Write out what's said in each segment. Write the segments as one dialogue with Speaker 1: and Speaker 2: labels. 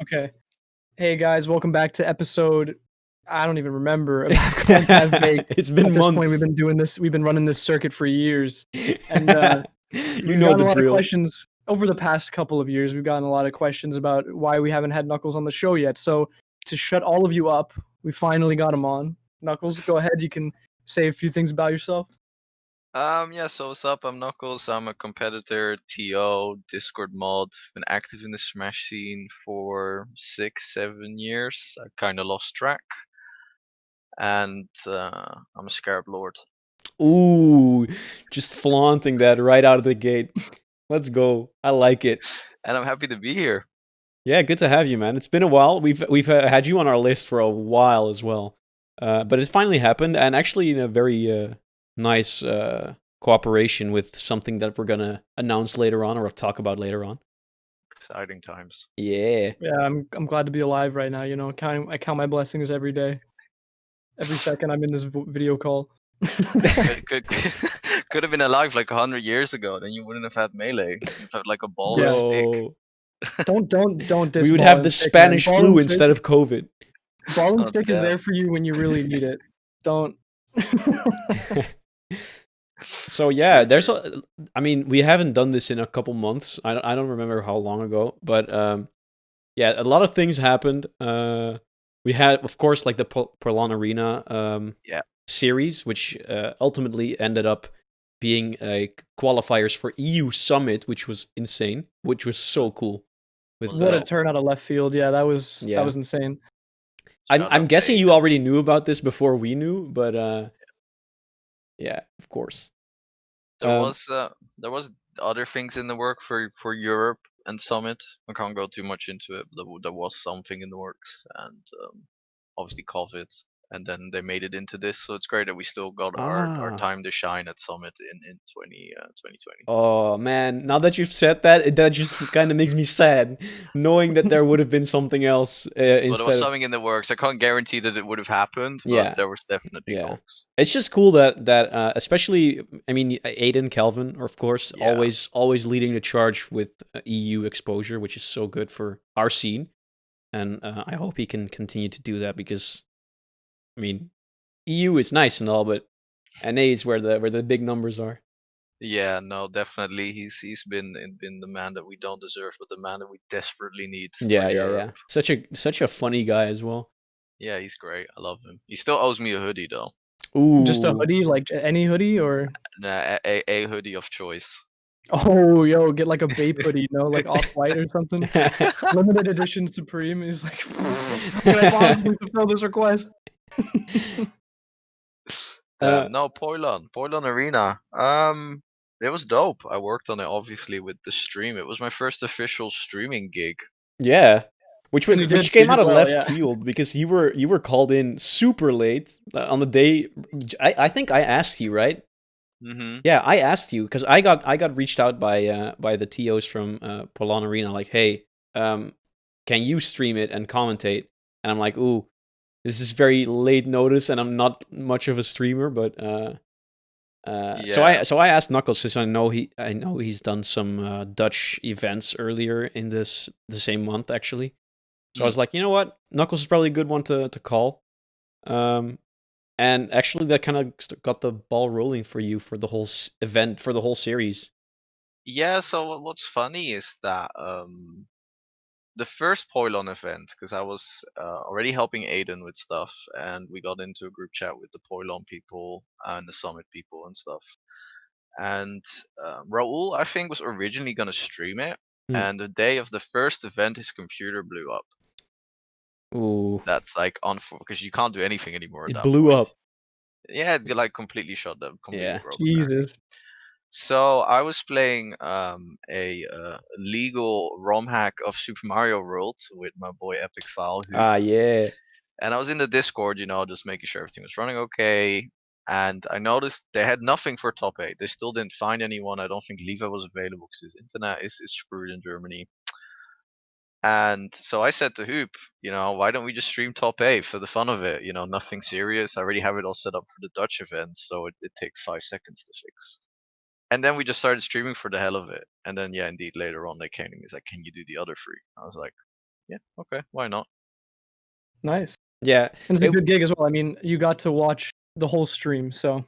Speaker 1: Okay. Hey guys, welcome back to episode. I don't even remember about Corn Half Baked.
Speaker 2: It's been
Speaker 1: At this point, we've
Speaker 2: months.
Speaker 1: been doing this. We've been running this circuit for years, and
Speaker 2: You
Speaker 1: we've
Speaker 2: know
Speaker 1: gotten
Speaker 2: the
Speaker 1: a lot of
Speaker 2: drill.
Speaker 1: questions over the past couple of years. We've gotten a lot of questions about why we haven't had Knuckles on the show yet. So to shut all of you up, we finally got him on. Knuckles, go ahead. You can say a few things about yourself.
Speaker 3: Yeah, so what's up? I'm Knuckles. I'm a competitor, TO, Discord mod. Been active in the Smash scene for 6, 7 years. I kind of lost track. And I'm a Scarab Lord.
Speaker 2: Ooh, just flaunting that right out of the gate. Let's go. I like it.
Speaker 3: And I'm happy to be here.
Speaker 2: Yeah, good to have you, man. It's been a while. We've had you on our list for a while as well, but it finally happened, and actually in a very nice cooperation with something that we're gonna announce later on or talk about later on.
Speaker 3: Exciting times.
Speaker 2: Yeah.
Speaker 1: Yeah, I'm glad to be alive right now. You know, I count my blessings every day, every second I'm in this video call.
Speaker 3: Could have been alive like 100 years ago. Then you wouldn't have had melee. You'd have like a ball and
Speaker 1: Yeah.
Speaker 3: stick.
Speaker 2: Whoa.
Speaker 1: Don't diss
Speaker 2: We would
Speaker 1: ball
Speaker 2: have
Speaker 1: and
Speaker 2: the
Speaker 1: stick, man.
Speaker 2: Spanish
Speaker 1: Ball
Speaker 2: flu
Speaker 1: and stick,
Speaker 2: instead of COVID.
Speaker 1: ball and
Speaker 3: Oh,
Speaker 1: stick is
Speaker 3: damn.
Speaker 1: there for you when you really need it. Don't.
Speaker 2: So yeah, I mean, we haven't done this in a couple months. I don't remember how long ago, but yeah, a lot of things happened. We had, of course, like the Poilon Arena
Speaker 3: Yeah.
Speaker 2: series, which ultimately ended up being qualifiers for EU Summit, which was insane, which was so cool. With
Speaker 1: What a turn out of left field. Yeah, that was insane.
Speaker 2: I'm guessing you already knew about this before we knew, but yeah, of course.
Speaker 3: There was other things in the work for Europe and Summit. I can't go too much into it, but there was something in the works, and obviously COVID, and then they made it into this. So it's great that we still got our time to shine at Summit in 2020.
Speaker 2: Oh man, now that you've said that, that just kind of makes me sad, knowing that there would have been something else
Speaker 3: Well, there
Speaker 2: instead
Speaker 3: was
Speaker 2: of.
Speaker 3: something in the works. I can't guarantee that it would have happened,
Speaker 2: Yeah.
Speaker 3: but there was definitely talks.
Speaker 2: It's just cool that especially, I mean, Aiden Calvin, of course, always leading the charge with EU exposure, which is so good for our scene, and I hope he can continue to do that because, I mean, EU is nice and all, but NA is where the big numbers are.
Speaker 3: Yeah, no, definitely. He's been the man that we don't deserve, but the man that we desperately need for Europe.
Speaker 2: Such a funny guy as well.
Speaker 3: Yeah, he's great. I love him. He still owes me a hoodie though.
Speaker 2: Ooh.
Speaker 1: Just a hoodie, like any hoodie, or
Speaker 3: Nah, a hoodie of choice.
Speaker 1: oh, yo, get like a Bape hoodie, you know, like Off-White or something. Limited edition Supreme is like. Can I possibly fulfill this request?
Speaker 3: No, Poilon Arena. It was dope. I worked on it obviously with the stream. It was my first official streaming gig.
Speaker 2: Yeah, which came out of
Speaker 1: well,
Speaker 2: left field because you were called in super late on the day. I think I asked you, right?
Speaker 3: Mm-hmm.
Speaker 2: Yeah, I asked you because I got reached out by the TOs from Poilon Arena, like, hey, can you stream it and commentate? And I'm like, ooh, this is very late notice, and I'm not much of a streamer, but so I asked Knuckles since I know he's done some Dutch events earlier in the same month actually. So I was like, you know what, Knuckles is probably a good one to call. And actually, that kind of got the ball rolling for you for the whole event, for the whole series.
Speaker 3: Yeah. So what's funny is that the first Poilon event, because I was already helping Aiden with stuff, and we got into a group chat with the Poilon people and the Summit people and stuff. And Raul, I think, was originally gonna stream it, and the day of the first event, his computer blew up.
Speaker 2: Ooh.
Speaker 3: That's like because you can't do anything anymore.
Speaker 2: It blew up.
Speaker 3: Yeah, it like completely shut down. Completely broke.
Speaker 1: Jesus.
Speaker 3: So I was playing a legal ROM hack of Super Mario World with my boy Epic Foul.
Speaker 2: Yeah.
Speaker 3: And I was in the Discord, just making sure everything was running okay. And I noticed they had nothing for top 8. They still didn't find anyone. I don't think Levi was available because his internet is screwed in Germany. And so I said to Hoop, why don't we just stream top 8 for the fun of it? Nothing serious. I already have it all set up for the Dutch event, so it takes 5 seconds to fix. And then we just started streaming for the hell of it. And then, yeah, indeed, later on they came to me and was like, can you do the other 3? I was like, Yeah, okay, why not?
Speaker 1: Nice.
Speaker 2: Yeah,
Speaker 1: And it's a
Speaker 2: it-
Speaker 1: good gig as well. I mean, you got to watch the whole stream, so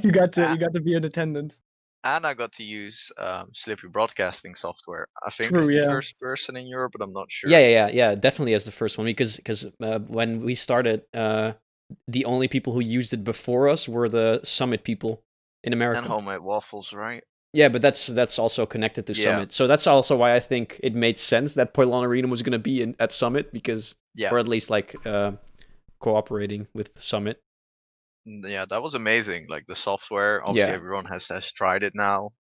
Speaker 1: you got to be in attendance.
Speaker 3: And I got to use Slippy broadcasting software. I think
Speaker 1: True,
Speaker 3: it's the
Speaker 1: yeah.
Speaker 3: first person in Europe, but I'm not sure.
Speaker 2: yeah, definitely as the first one because when we started, the only people who used it before us were the Summit people in America.
Speaker 3: And homemade waffles, right?
Speaker 2: Yeah, but that's also connected to
Speaker 3: Yeah.
Speaker 2: Summit, so that's also why I think it made sense that Poilon Arena was gonna be at Summit because,
Speaker 3: Yeah.
Speaker 2: or at least like cooperating with Summit.
Speaker 3: Yeah, that was amazing. Like the software, obviously
Speaker 2: Yeah.
Speaker 3: everyone has tried it now.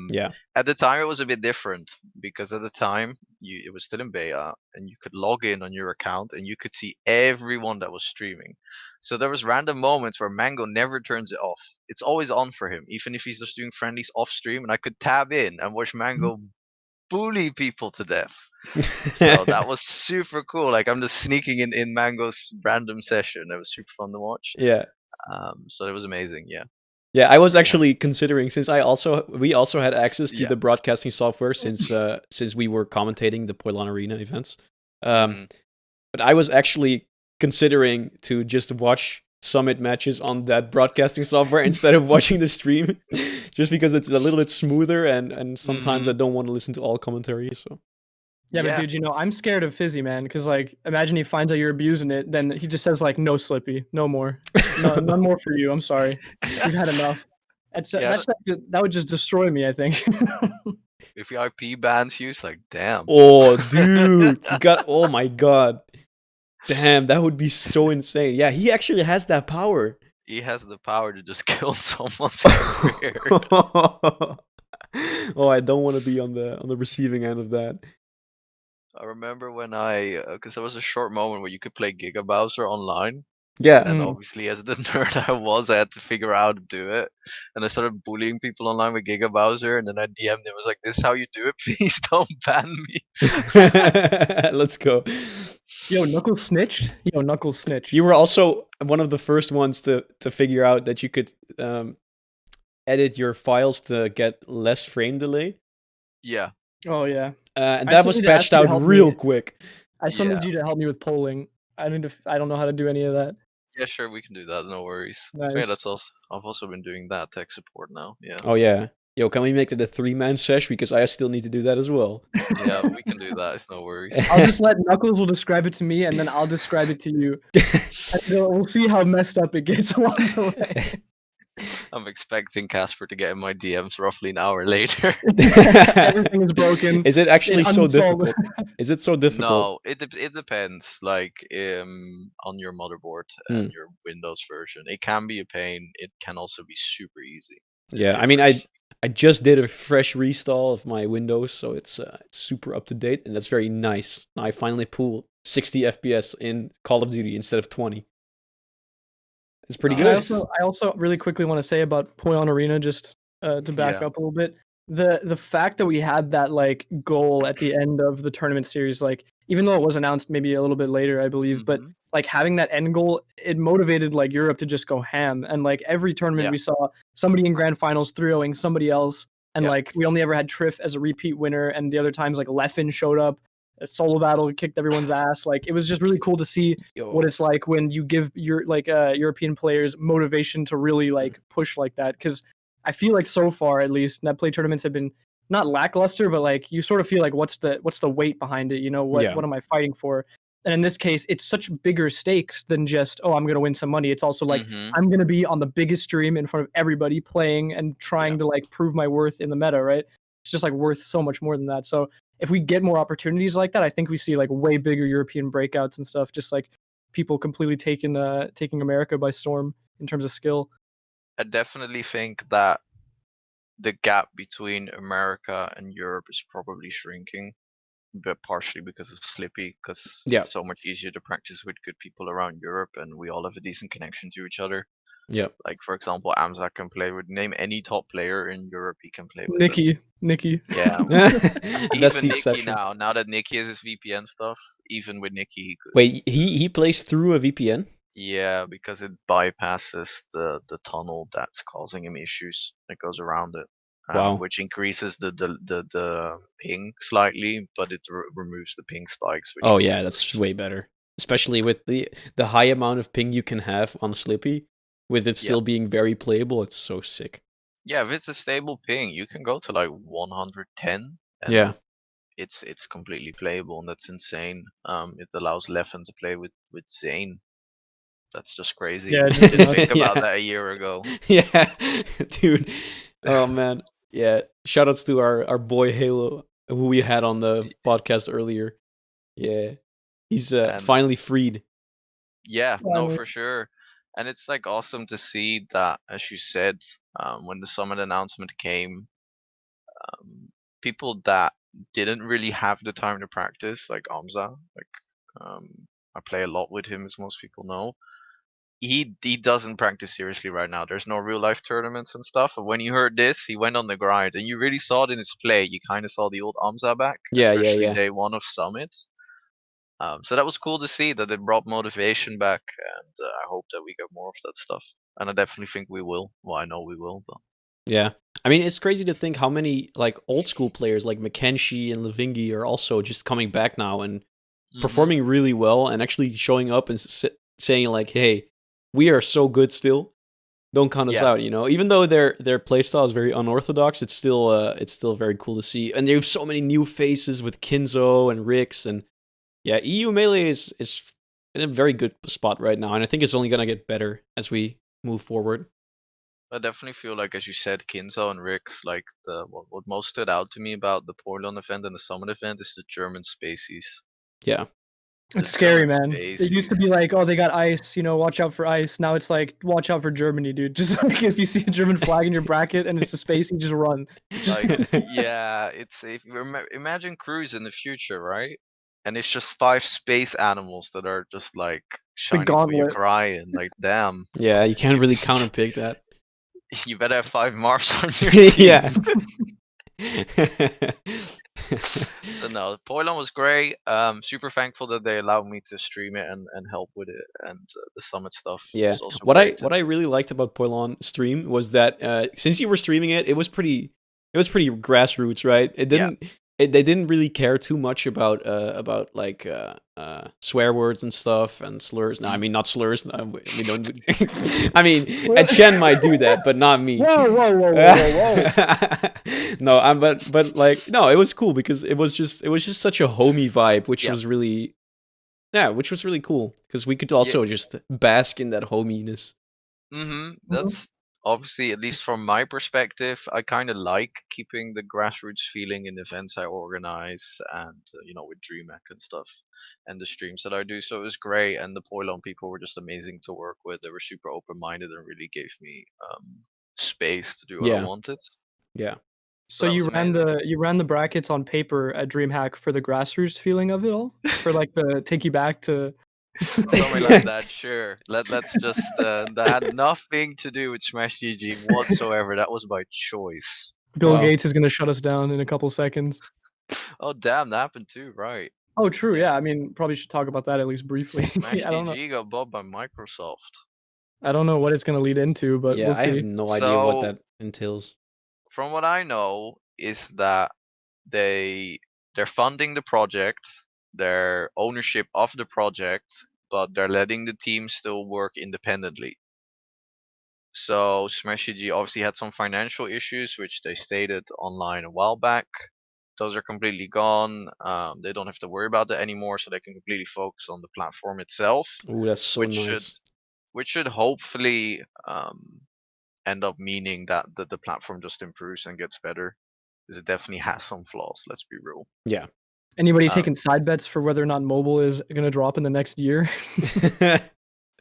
Speaker 2: Yeah.
Speaker 3: At the time it was a bit different because at the time it was still in beta and you could log in on your account and you could see everyone that was streaming. So there was random moments where Mango never turns it off. It's always on for him, even if he's just doing friendlies off stream, and I could tab in and watch Mango bully people to death. So that was super cool. Like I'm just sneaking in Mango's random session. It was super fun to watch.
Speaker 2: Yeah.
Speaker 3: So it was amazing. Yeah.
Speaker 2: Yeah, I was actually considering, since we also had access to
Speaker 3: Yeah.
Speaker 2: the broadcasting software since we were commentating the Poilon Arena events.
Speaker 3: Mhm.
Speaker 2: But I was actually considering to just watch Summit matches on that broadcasting software instead of watching the stream, just because it's a little bit smoother and sometimes I don't want to listen to all commentary. So
Speaker 1: Yeah, but dude, I'm scared of Fizzy, man, because like, imagine he finds out you're abusing it, then he just says like, "No, Slippy, no more, none more for you. I'm sorry, we've had enough." That would just destroy me, I think.
Speaker 3: If he IP bans you, it's like, damn.
Speaker 2: Oh, dude, oh my god, damn, that would be so insane. Yeah, he actually has that power.
Speaker 3: He has the power to just kill someone's career.
Speaker 2: Oh, I don't want to be on the receiving end of that.
Speaker 3: I remember when because there was a short moment where you could play Giga Bowser online.
Speaker 2: Yeah.
Speaker 3: And obviously, as the nerd I had to figure out how to do it. And I started bullying people online with Giga Bowser. And then I DM'd him, was like, "This is how you do it. Please don't ban me."
Speaker 2: Let's go.
Speaker 1: Yo, Knuckles snitched.
Speaker 2: You were also one of the first ones to figure out that you could edit your files to get less frame delay.
Speaker 3: Yeah.
Speaker 1: Oh yeah.
Speaker 2: And that was patched out real quick.
Speaker 1: I summoned you to help me with polling. I don't know how to do any of that.
Speaker 3: Yeah, sure, we can do that. No worries.
Speaker 1: Nice.
Speaker 3: Yeah, that's also. I've also been doing that tech support now. Yeah.
Speaker 2: Oh yeah. Yo, can we make it a 3-man sesh? Because I still need to do that as well.
Speaker 3: Yeah, we can do that. It's no worries.
Speaker 1: I'll just let Knuckles will describe it to me, and then I'll describe it to you. We'll see how messed up it gets along the way.
Speaker 3: I'm expecting Casper to get in my DMs roughly an hour later.
Speaker 1: Everything is broken.
Speaker 2: Is it actually so difficult? Is it so difficult?
Speaker 3: No, it depends. Like on your motherboard and your Windows version, it can be a pain. It can also be super easy.
Speaker 2: Yeah, I mean, I just did a fresh restyle of my Windows, so it's super up to date, and that's very nice. I finally pull 60 FPS in Call of Duty instead of 20. It's pretty good.
Speaker 1: I also really quickly want to say about Poilon Arena, just to back up a little bit. The fact that we had that like goal at the end of the tournament series, like even though it was announced maybe a little bit later, I believe, but like having that end goal, it motivated like Europe to just go ham. And like every tournament we saw somebody in grand finals 3-0ing somebody else. And like we only ever had Triff as a repeat winner, and the other times like Leffen showed up. A solo battle kicked everyone's ass. Like it was just really cool to see what it's like when you give your like European players motivation to really like push like that. Because I feel like so far, at least, net play tournaments have been not lackluster, but like you sort of feel like what's the weight behind it? You know, what am I fighting for? And in this case, it's such bigger stakes than just, oh, I'm gonna win some money. It's also like I'm gonna be on the biggest stream in front of everybody playing and trying to like prove my worth in the meta, right? It's just like worth so much more than that. So if we get more opportunities like that, I think we see like way bigger European breakouts and stuff. Just like people completely taking America by storm in terms of skill.
Speaker 3: I definitely think that the gap between America and Europe is probably shrinking, but partially because of Slippy, because it's so much easier to practice with good people around Europe, and we all have a decent connection to each other.
Speaker 2: Yeah.
Speaker 3: Like for example, Amzak can play with name any top player in Europe. He can play with
Speaker 1: Nikki.
Speaker 3: Yeah.
Speaker 2: That's the
Speaker 3: Nikki
Speaker 2: exception.
Speaker 3: now that Nikki has his VPN stuff, even with Nikki he could.
Speaker 2: Wait, he plays through a VPN?
Speaker 3: Yeah, because it bypasses the tunnel that's causing him issues. It goes around it.
Speaker 2: Wow.
Speaker 3: which increases the ping slightly, but it removes the ping spikes. Which
Speaker 2: Oh
Speaker 3: really
Speaker 2: yeah, that's
Speaker 3: works.
Speaker 2: way better. Especially with the high amount of ping you can have on Slippy, with it
Speaker 3: Yeah.
Speaker 2: still being very playable. It's so sick.
Speaker 3: Yeah, if it's a stable ping, you can go to like 110, and
Speaker 2: Yeah.
Speaker 3: it's completely playable, and that's insane. It allows Leffen to play with Zane. That's just crazy.
Speaker 1: Yeah, just
Speaker 3: Didn't
Speaker 1: nuts.
Speaker 3: think about
Speaker 2: Yeah.
Speaker 3: that a year ago.
Speaker 2: Yeah, dude. Oh man. Yeah. Shoutouts to our boy Halo, who we had on the podcast earlier. Yeah. He's
Speaker 3: And
Speaker 2: finally freed.
Speaker 3: yeah, no,
Speaker 1: Finally.
Speaker 3: for sure. And it's like awesome to see that, as you said, when the summit announcement came, people that didn't really have the time to practice, like Amza, like um, I play a lot with him, as most people know. He doesn't practice seriously right now. There's no real life tournaments and stuff. But when you heard this, he went on the grind, and you really saw it in his play. You kind of saw the old Amza back,
Speaker 2: Yeah, yeah,
Speaker 3: especially
Speaker 2: yeah.
Speaker 3: day one of summits. So that was cool to see that it brought motivation back, and I hope that we get more of that stuff. And I definitely think we will. Well, I know we will, but
Speaker 2: Yeah. I mean, it's crazy to think how many like old school players like McKenzie and Levingi are also just coming back now and
Speaker 3: hmm
Speaker 2: performing really well and actually showing up and saying like, "Hey, we are so good still. Don't count us
Speaker 3: yeah,
Speaker 2: out." Even though their playstyle is very unorthodox, it's still very cool to see. And they have so many new faces with Kinzo and Rix, and yeah, EU Melee is in a very good spot right now, and I think it's only gonna get better as we move forward.
Speaker 3: I definitely feel like, as you said, Kinzo and Rix, like what most stood out to me about the Poilon event and the Summit event is the German spacies.
Speaker 2: Yeah.
Speaker 3: The
Speaker 1: It's scary,
Speaker 3: German
Speaker 1: man. It used to be
Speaker 3: spacies.
Speaker 1: like, oh, they got ice, watch out for ice. Now it's like, watch out for Germany, dude. Just like if you see a German flag in your bracket and it's a space, you just run.
Speaker 3: Like, yeah, it's if you imagine Cruise in the future, right? And it's just 5 space animals that are just like
Speaker 1: The
Speaker 3: shining till you're
Speaker 1: gauntlet.
Speaker 3: crying. Like, damn,
Speaker 2: Yeah, you can't
Speaker 3: you,
Speaker 2: really counterpick that.
Speaker 3: you better have 5 Mars on your
Speaker 2: Yeah.
Speaker 3: team. So no, Poilon was great. Super thankful that they allowed me to stream it and help with it, and the summit stuff
Speaker 2: Yeah.
Speaker 3: was also
Speaker 2: What I
Speaker 3: great.
Speaker 2: what
Speaker 3: And
Speaker 2: I really liked about Poilon stream was that since you were streaming it, it was pretty grassroots, right?
Speaker 3: yeah,
Speaker 2: They didn't really care too much about like swear words and stuff and slurs. No, I
Speaker 3: mm,
Speaker 2: mean not slurs. No, we don't. I mean, Ed Chen might do that, but not me.
Speaker 1: Whoa, whoa, whoa, whoa, whoa, whoa.
Speaker 2: No, but like no, it was cool because it was just such a homey vibe, which
Speaker 3: yeah,
Speaker 2: was really which was really cool because we could
Speaker 3: yeah.
Speaker 2: also just bask in that hominess.
Speaker 1: Mhm.
Speaker 3: That's obviously, at least from my perspective, I kind of like keeping the grassroots feeling in events I organize, and with DreamHack and stuff, and the streams that I do. So it was great, and the Poilon people were just amazing to work with. They were super open minded and really gave me space to do what I
Speaker 2: Yeah,
Speaker 3: wanted.
Speaker 2: yeah,
Speaker 3: So
Speaker 1: So
Speaker 3: that was amazing.
Speaker 1: you ran the brackets on paper at DreamHack for the grassroots feeling of it all? For like the take you back to
Speaker 3: Something like that, sure. Let's just that had nothing to do with Smash GG whatsoever. That was by choice.
Speaker 1: Bill
Speaker 2: wow,
Speaker 1: Gates is gonna shut us down in a couple seconds.
Speaker 3: Oh damn, that happened too, right?
Speaker 1: Oh, true.
Speaker 3: Yeah.
Speaker 1: Yeah, I mean, probably should talk about that at least briefly.
Speaker 3: Smash
Speaker 1: I don't know.
Speaker 3: DG got bought by Microsoft.
Speaker 1: I don't know what it's gonna lead into, but
Speaker 2: yeah.
Speaker 1: we'll
Speaker 2: I have
Speaker 1: see.
Speaker 2: no idea what
Speaker 3: So
Speaker 2: that entails.
Speaker 3: from what I know is that they they're funding the project, their ownership of the project, but they're letting the team still work independently. So Smash DG obviously had some financial issues, which they stated online a while back. Those are completely gone. They don't have to worry about that anymore, so they can completely focus on the platform itself,
Speaker 2: Oh, that's so
Speaker 3: which should
Speaker 2: nice.
Speaker 3: which should hopefully end up meaning that the platform just improves and gets better. Because it definitely has some flaws. Let's be real.
Speaker 2: Yeah.
Speaker 1: Anybody
Speaker 3: Um,
Speaker 1: taking side bets for whether or not mobile is gonna drop in the next year?
Speaker 3: the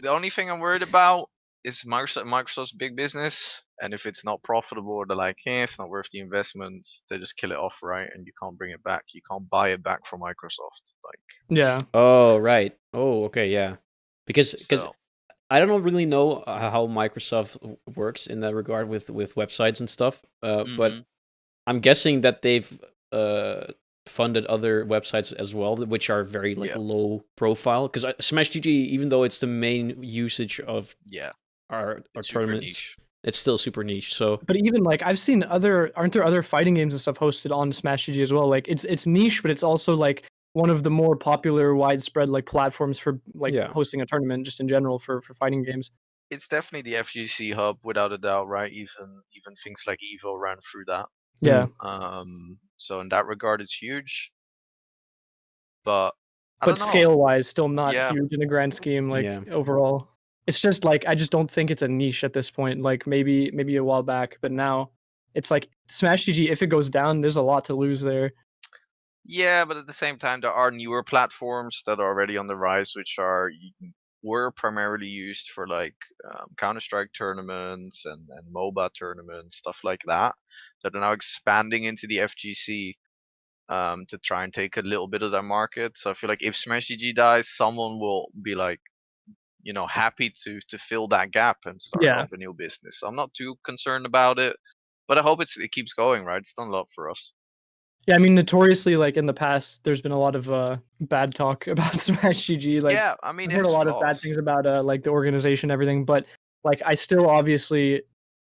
Speaker 3: only thing I'm worried about is Microsoft's big business, and if it's not profitable, they're like, it's not worth the investment. They just kill it off, right? And you can't bring it back. You can't buy it back from Microsoft. Like,
Speaker 1: Yeah.
Speaker 2: Oh right. Oh okay. Yeah. Because
Speaker 3: so.
Speaker 2: I don't really know how Microsoft works in that regard with websites and stuff. But
Speaker 3: hmm
Speaker 2: I'm guessing that they've uh funded other websites as well, which are very like
Speaker 3: Yeah.
Speaker 2: low profile. Because Smash GG, even though it's the main usage of
Speaker 3: Yeah.
Speaker 2: our
Speaker 3: It's super
Speaker 2: tournaments,
Speaker 3: niche.
Speaker 2: it's still super niche. So
Speaker 1: But even like I've seen aren't there other fighting games and stuff hosted on Smash GG as well? Like it's niche, but it's also like one of the more popular, widespread like platforms for like
Speaker 2: yeah,
Speaker 1: hosting a tournament just in general for fighting games.
Speaker 3: It's definitely the FGC hub without a doubt, right? Even things like Evo ran through that.
Speaker 1: Yeah,
Speaker 3: So in that regard, it's huge. But I
Speaker 1: but
Speaker 3: don't know.
Speaker 1: scale wise, still not
Speaker 3: Yeah,
Speaker 1: huge in the grand scheme. Like
Speaker 2: Yeah.
Speaker 1: overall, it's just like I just don't think it's a niche at this point. Like maybe a while back, but now it's like Smash GG. If it goes down, there's a lot to lose there.
Speaker 3: yeah, but at the same time, there are newer platforms that are already on the rise, which were primarily used for like Counter-Strike tournaments and MOBA tournaments, stuff like that, that are now expanding into the FGC to try and take a little bit of that market. So I feel like if Smash GG dies, someone will be like, happy to fill that gap and start
Speaker 1: Yeah.
Speaker 3: up a new business. So I'm not too concerned about it, but I hope it keeps going. Right, it's done a lot for us.
Speaker 1: Yeah, I mean, notoriously, like in the past, there's been a lot of bad talk about Smash GG. Like,
Speaker 3: Yeah, I mean
Speaker 1: I've heard a
Speaker 3: it's
Speaker 1: lot of bad
Speaker 3: flaws.
Speaker 1: things about like the organization, and everything. But like, I still obviously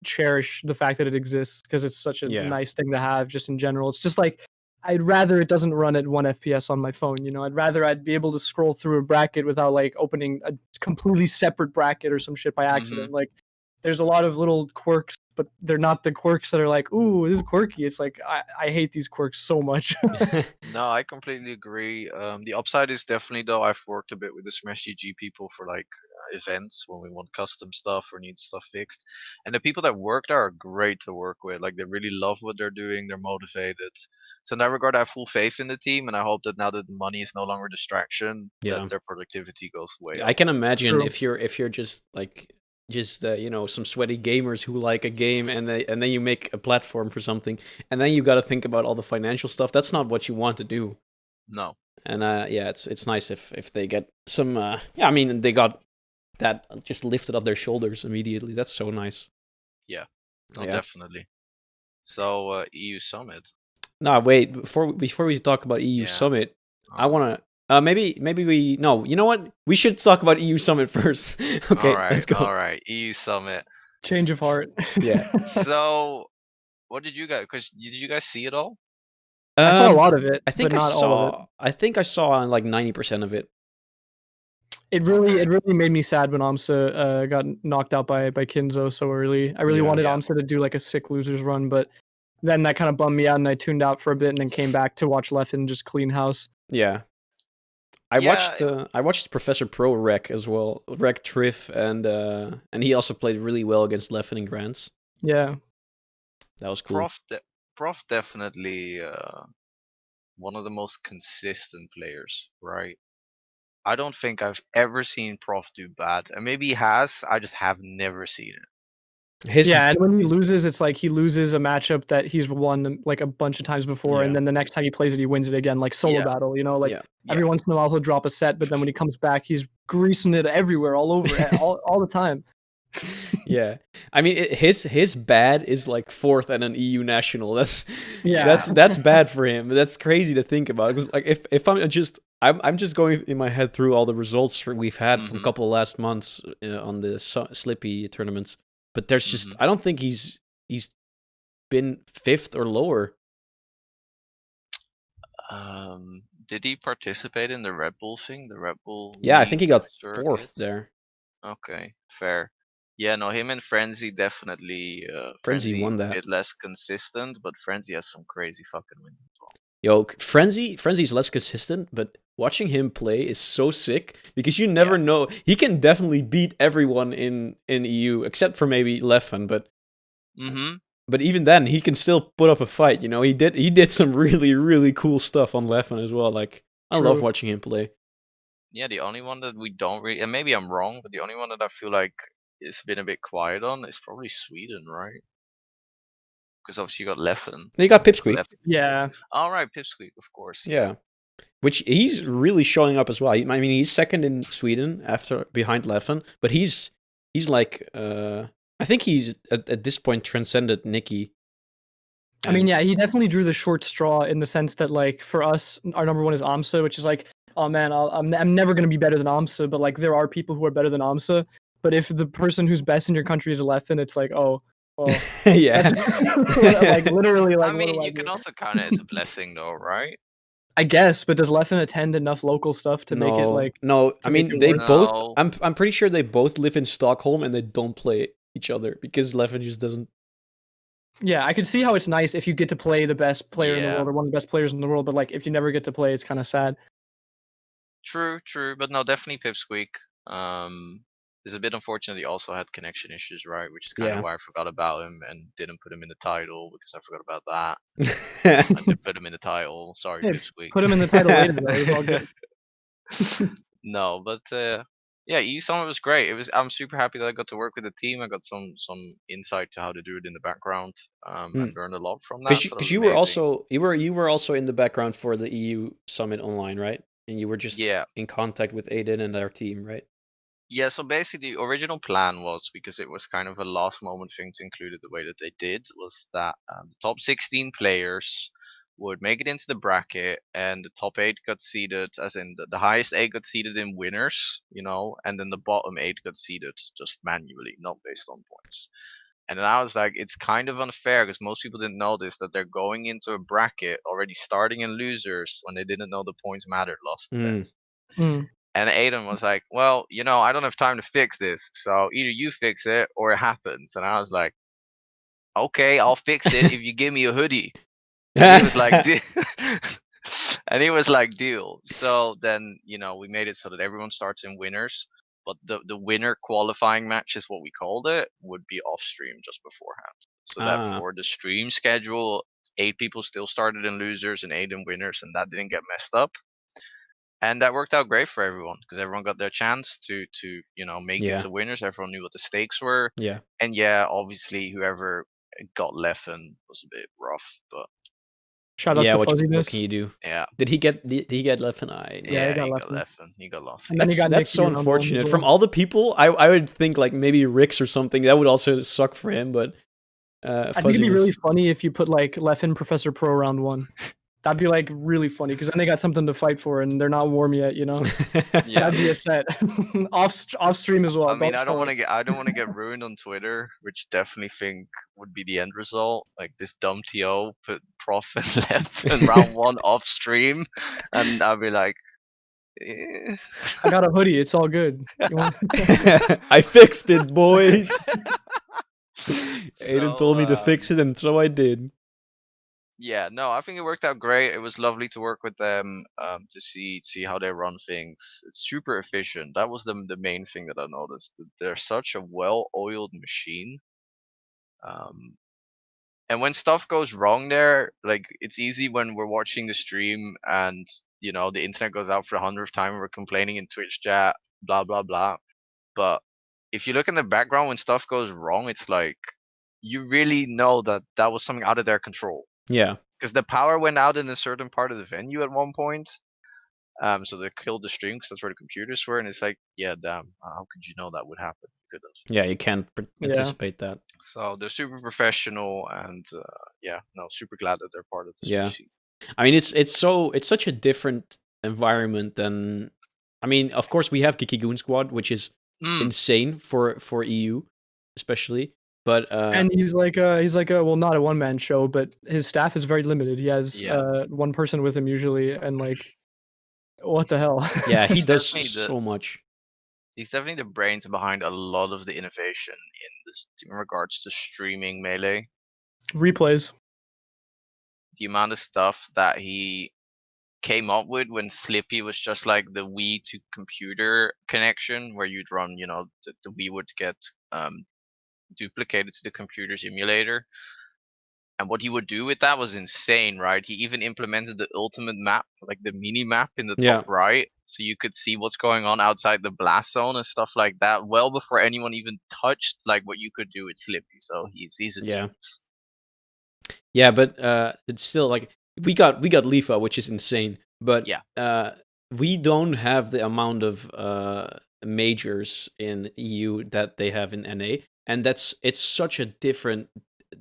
Speaker 1: cherish the fact that it exists because it's such a
Speaker 2: Yeah.
Speaker 1: nice thing to have. Just in general, it's just like I'd rather it doesn't run at 1 FPS on my phone. I'd rather I'd be able to scroll through a bracket without like opening a completely separate bracket or some shit by accident. Like, there's a lot of little quirks, but they're not the quirks that are like, ooh, this is quirky. It's like I hate these quirks so much.
Speaker 3: No, I completely agree. The upside is definitely though I've worked a bit with the Smash GG people for like events when we want custom stuff or need stuff fixed, and the people that work there are great to work with. Like they really love what they're doing. They're motivated. So in that regard, I have full faith in the team, and I hope that now that the money is no longer a distraction,
Speaker 2: Yeah.
Speaker 3: that their productivity goes way
Speaker 2: I
Speaker 3: up.
Speaker 2: can imagine
Speaker 1: True.
Speaker 2: if you're just like some sweaty gamers who like a game and then you make a platform for something and then you got to think about all the financial stuff. That's not what you want to do.
Speaker 3: No.
Speaker 2: And yeah, it's nice if they get some yeah, I mean they got that just lifted off their shoulders immediately. That's so nice.
Speaker 3: Yeah. No,
Speaker 2: Yeah.
Speaker 3: definitely. So EU Summit.
Speaker 2: No, wait, before we talk about EU
Speaker 3: Yeah.
Speaker 2: Summit, I want to maybe we no, you know what? We should talk about EU Summit first. Okay, let's go.
Speaker 3: All right, EU Summit.
Speaker 1: Change of heart.
Speaker 2: Yeah.
Speaker 3: So, what did you guys? Because did you guys see it all?
Speaker 1: I saw a lot of it,
Speaker 2: I think
Speaker 1: but not all of it.
Speaker 2: I think I saw like 90% of it.
Speaker 1: It really made me sad when AMSA got knocked out by Kinzo so early. I really
Speaker 2: Yeah.
Speaker 1: wanted
Speaker 3: Yeah.
Speaker 1: AMSA to do like a sick losers run, but then that kind of bummed me out, and I tuned out for a bit, and then came back to watch Leffen just clean house.
Speaker 2: Yeah. I watched Professor Pro wreck as well, wreck Triff, and he also played really well against Leffen and Grants.
Speaker 1: Yeah.
Speaker 2: That was cool.
Speaker 3: Prof definitely one of the most consistent players, right? I don't think I've ever seen Prof do bad, and maybe he has. I just have never seen it.
Speaker 1: Yeah, and when he loses, it's like he loses a matchup that he's won like a bunch of times before, and then the next time he plays it, he wins it again, like solo
Speaker 3: Yeah.
Speaker 1: battle. Like
Speaker 2: Yeah.
Speaker 1: every once in a while he'll drop a set, but then when he comes back, he's greasing it everywhere, all over, all the time.
Speaker 2: Yeah, I mean his bad is like 4th at an EU national. That's bad for him. That's crazy to think about. Because like if I'm just going in my head through all the results we've had from a couple of last months on the Slippy tournaments, but there's just I don't think he's been 5th or lower.
Speaker 3: Did he participate in the Red Bull thing? The Red Bull?
Speaker 2: Yeah, I think he got
Speaker 3: circuit?
Speaker 2: 4th there.
Speaker 3: Okay, fair. Yeah, no, him and Frenzy definitely.
Speaker 2: Frenzy won that.
Speaker 3: A bit less consistent, but Frenzy has some crazy fucking wins as well.
Speaker 2: Yo, Frenzy's less consistent, but watching him play is so sick because you never know. He can definitely beat everyone in EU except for maybe Leffen, but but even then he can still put up a fight. He did some really really cool stuff on Leffen as well. Like I love watching him play.
Speaker 3: Yeah, the only one that we don't really, and maybe I'm wrong, but the only one that I feel like it's been a bit quiet on is probably Sweden, right? Because obviously you got Leffen.
Speaker 2: You got Pipsqueak.
Speaker 1: Yeah.
Speaker 3: All right, Pipsqueak, of course.
Speaker 2: Yeah. Which he's really showing up as well. I mean, he's 2nd in Sweden behind Leffen, but he's like I think he's at this point transcended Nikki.
Speaker 1: I mean, yeah, he definitely drew the short straw in the sense that like for us, our number 1 is AMSA, which is like, oh man, I'm never gonna be better than AMSA, but like there are people who are better than AMSA. But if the person who's best in your country is a Leffen, it's like, oh, well,
Speaker 2: Yeah.
Speaker 1: like literally, like
Speaker 3: I
Speaker 1: what do
Speaker 3: mean,
Speaker 1: I
Speaker 3: you
Speaker 1: do?
Speaker 3: can also count it as a blessing, though, right?
Speaker 1: I guess, but does Leffen attend enough local stuff to make it like?
Speaker 2: No. I
Speaker 1: to make
Speaker 2: mean,
Speaker 1: it
Speaker 2: they
Speaker 1: work?
Speaker 2: both.
Speaker 3: No.
Speaker 2: I'm pretty sure they both live in Stockholm and they don't play each other because Levin just doesn't.
Speaker 1: Yeah, I could see how it's nice if you get to play the best player in the
Speaker 3: Yeah.
Speaker 1: world or one of the best players in the world, but like if you never get to play, it's kind of sad.
Speaker 3: True, but no, definitely Pipsqueak. It's a bit unfortunate he also had connection issues, right? Which is kind
Speaker 2: Yeah.
Speaker 3: of why I forgot about him and didn't put him in the title because I forgot about that. I did put him in the title. Sorry,
Speaker 1: Hey,
Speaker 3: Pipsqueak.
Speaker 1: put him in the title later though. It was all good.
Speaker 3: No, but yeah, EU Summit was great. I'm super happy that I got to work with the team. I got some insight to how to do it in the background, and learned a lot from that. So that
Speaker 2: Because
Speaker 3: was
Speaker 2: you were
Speaker 3: amazing.
Speaker 2: also you were also in the background for the EU Summit Online, right? And you were just
Speaker 3: Yeah.
Speaker 2: in contact with Aiden and their team, right?
Speaker 3: Yeah, so basically the original plan was, because it was kind of a last moment thing to include it the way that they did, was that the top 16 players would make it into the bracket, and the top 8 got seeded, as in the highest 8 got seeded in winners, and then the bottom 8 got seeded just manually, not based on points. And then I was like, it's kind of unfair because most people didn't know this, that they're going into a bracket already starting in losers when they didn't know the points mattered last event.
Speaker 1: Mm.
Speaker 3: And Aiden was like, well, I don't have time to fix this. So either you fix it or it happens. And I was like, okay, I'll fix it if you give me a hoodie. And he was like, and he was like, deal. So then, we made it so that everyone starts in winners. But the winner qualifying match is what we called it, would be off stream just beforehand. So that for the stream schedule, 8 people still started in losers and 8 in winners, and that didn't get messed up. And that worked out great for everyone because everyone got their chance to make it to winners. Everyone knew what the stakes were.
Speaker 2: Yeah.
Speaker 3: And yeah, obviously whoever got Leffen was a bit rough, but
Speaker 1: Shout outs to
Speaker 2: what
Speaker 1: Fuzziness.
Speaker 2: can you do?
Speaker 3: yeah.
Speaker 2: Did he get left an eye?
Speaker 1: Yeah, he got
Speaker 3: he
Speaker 1: Leffen.
Speaker 3: got Leffen. He got lost.
Speaker 1: And then he got
Speaker 2: That's
Speaker 1: Nicky
Speaker 2: so
Speaker 1: in round one as
Speaker 2: unfortunate.
Speaker 1: well.
Speaker 2: From all the people, I would think like maybe Rix or something. That would also suck for him, but
Speaker 1: I think it'd be really funny if you put like Leffen Professor Pro round 1. That'd be like really funny because then they got something to fight for and they're not warm yet,
Speaker 3: Yeah.
Speaker 1: That'd be a set. off stream as well.
Speaker 3: I mean, I don't want to get ruined on Twitter, which definitely think would be the end result. Like this dumb TO put Prof and Leffen round 1 off stream, and I'd be like, eh.
Speaker 1: I got a hoodie. It's all good.
Speaker 2: I fixed it, boys. Aiden told me to fix it, and so I did.
Speaker 3: Yeah, no, I think it worked out great. It was lovely to work with them, to see how they run things. It's super efficient. That was the main thing that I noticed. That they're such a well-oiled machine. And when stuff goes wrong there, like it's easy when we're watching the stream and the internet goes out for the 100th time and we're complaining in Twitch chat, blah blah blah. But if you look in the background when stuff goes wrong, it's like you really know that was something out of their control.
Speaker 2: Yeah.
Speaker 3: Because the power went out in a certain part of the venue at one point. So they killed the stream because that's where the computers were, and it's like, yeah, damn, how could you know that would happen? You couldn't.
Speaker 2: Yeah, you can't anticipate that.
Speaker 3: So they're super professional, and super glad that they're part of the
Speaker 2: scene. I mean, it's such a different environment than. I mean, of course, we have Kikigoon Squad, which is insane for EU, especially. But
Speaker 1: and he's like a well, not a one-man show, but his staff is very limited. He has one person with him usually, and like, what the hell?
Speaker 2: Yeah, he does so much.
Speaker 3: He's definitely the brains behind a lot of the innovation in regards to streaming Melee.
Speaker 1: Replays.
Speaker 3: The amount of stuff that he came up with when Slippy was just like the Wii to computer connection, where you'd run, the Wii would get duplicated to the computer's emulator. And what he would do with that was insane, right? He even implemented the ultimate map, like the mini map in the top right, so you could see what's going on outside the blast zone and stuff like that, well before anyone even touched like what you could do with Slippy. So he's a genius.
Speaker 2: Yeah, but it's still like we got Leafa, which is insane, but we don't have the amount of majors in EU that they have in NA, and it's such a different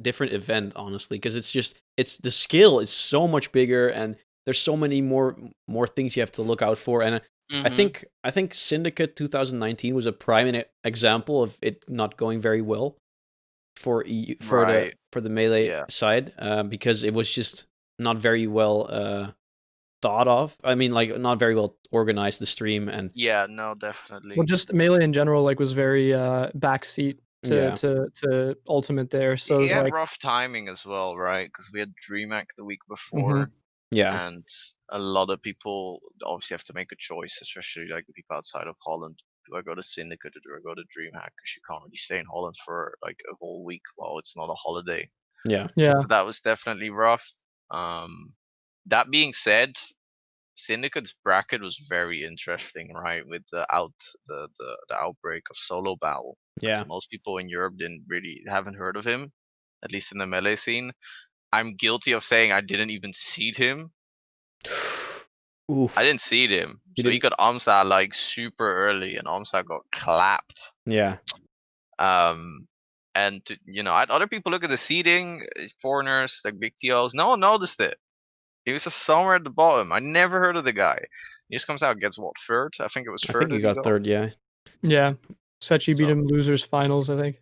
Speaker 2: event, honestly, because it's the scale is so much bigger and there's so many more things you have to look out for, and I think Syndicate 2019 was a prime example of it not going very well for
Speaker 3: Right.
Speaker 2: for the Melee
Speaker 3: Yeah.
Speaker 2: side, because it was just not very well thought of. I mean, like not very well organized, the stream, and
Speaker 3: Yeah. No,
Speaker 1: Well,
Speaker 3: definitely.
Speaker 1: just Melee in general, like, was very backseat
Speaker 2: yeah,
Speaker 1: to Ultimate there. So it
Speaker 3: He
Speaker 1: was
Speaker 3: had
Speaker 1: like,
Speaker 3: rough timing as well, right? Because we had DreamHack the week
Speaker 1: hmm
Speaker 3: before,
Speaker 2: yeah,
Speaker 3: and a lot of people obviously have to make a choice, especially like the people outside of Holland. Do I go to Syndicate or do I go to DreamHack? Because you can't really stay in Holland for like a whole week while it's not a holiday.
Speaker 2: yeah,
Speaker 1: yeah,
Speaker 3: So that was definitely rough. That being said, Syndicate's bracket was very interesting, right? With the outbreak of Solo Battle, because
Speaker 2: yeah.
Speaker 3: most people in Europe haven't heard of him, at least in the melee scene. I'm guilty of saying I didn't even seed him. I
Speaker 2: Oof,
Speaker 3: didn't seed him,
Speaker 2: you
Speaker 3: so he
Speaker 2: didn't.
Speaker 3: got Amsa like super early, and Amsa got clapped.
Speaker 2: Yeah,
Speaker 3: Um, and I had other people look at the seeding, foreigners like big TOs. No one noticed it. He was just somewhere at the bottom. I never heard of the guy. He just comes out, gets what, third? I think it was
Speaker 2: I
Speaker 3: third
Speaker 2: think you
Speaker 3: that he
Speaker 2: got
Speaker 3: got.
Speaker 2: third. Yeah,
Speaker 1: yeah. Sechi beat
Speaker 3: So
Speaker 1: him losers finals, I think.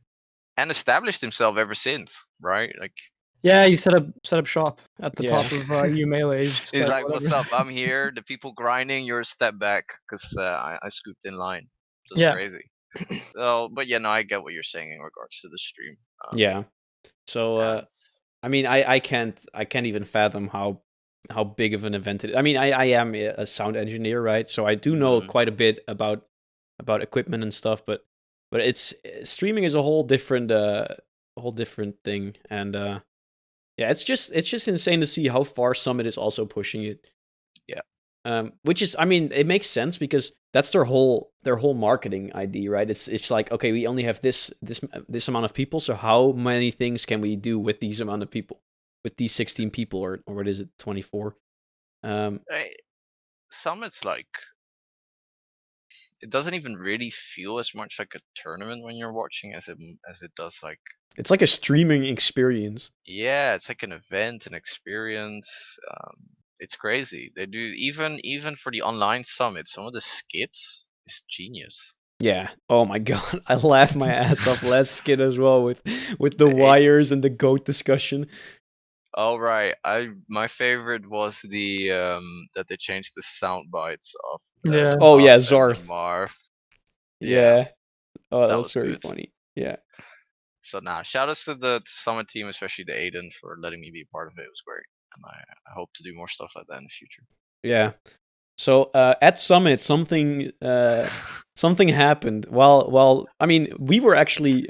Speaker 3: and established himself ever since, right? Like
Speaker 1: Yeah, he set up shop at the
Speaker 2: yeah,
Speaker 1: top of EU Melee. He's just
Speaker 3: he's
Speaker 1: like,
Speaker 3: like, "What's
Speaker 1: whatever.
Speaker 3: up? I'm here. The people grinding. You're a step back because I scooped in line. Just
Speaker 1: Yeah,
Speaker 3: crazy." So, but yeah, no, I get what you're saying in regards to the stream.
Speaker 2: yeah. So
Speaker 3: And
Speaker 2: I mean, I can't even fathom how big of an event it is. I mean, I am a sound engineer, right? So I do know
Speaker 3: mm,
Speaker 2: quite a bit about equipment and stuff, but it's streaming is a whole different thing, and yeah, it's just insane to see how far Summit is also pushing it.
Speaker 3: yeah,
Speaker 2: Which is, I mean, it makes sense because that's their whole marketing idea, right? It's like, okay, we only have this amount of people, so how many things can we do with these amount of people, with these 16 people, or what is it, 24? Um,
Speaker 3: Summit's like it doesn't even really feel as much like a tournament when you're watching as it does like
Speaker 2: it's like a streaming experience.
Speaker 3: yeah, it's like an event, an experience. It's crazy. They do even for the online summit, some of the skits is genius.
Speaker 2: Yeah. Oh my god, I laughed my ass off last skit as well with the
Speaker 3: They,
Speaker 2: wires and the goat discussion.
Speaker 3: oh right, my favorite was the that they changed the sound bites of
Speaker 1: yeah.
Speaker 3: the
Speaker 2: Oh
Speaker 3: Puff
Speaker 2: yeah,
Speaker 3: and the
Speaker 2: Zarth.
Speaker 3: Marv. Yeah,
Speaker 2: Yeah. Oh, that
Speaker 3: that
Speaker 2: was
Speaker 3: was
Speaker 2: very
Speaker 3: good.
Speaker 2: funny. Yeah.
Speaker 3: So now, shout outs to the summit team, especially the Aiden, for letting me be a part of it. It was great, and I hope to do more stuff like that in the future.
Speaker 2: Yeah. So at Summit, something happened. Well, I mean, we were actually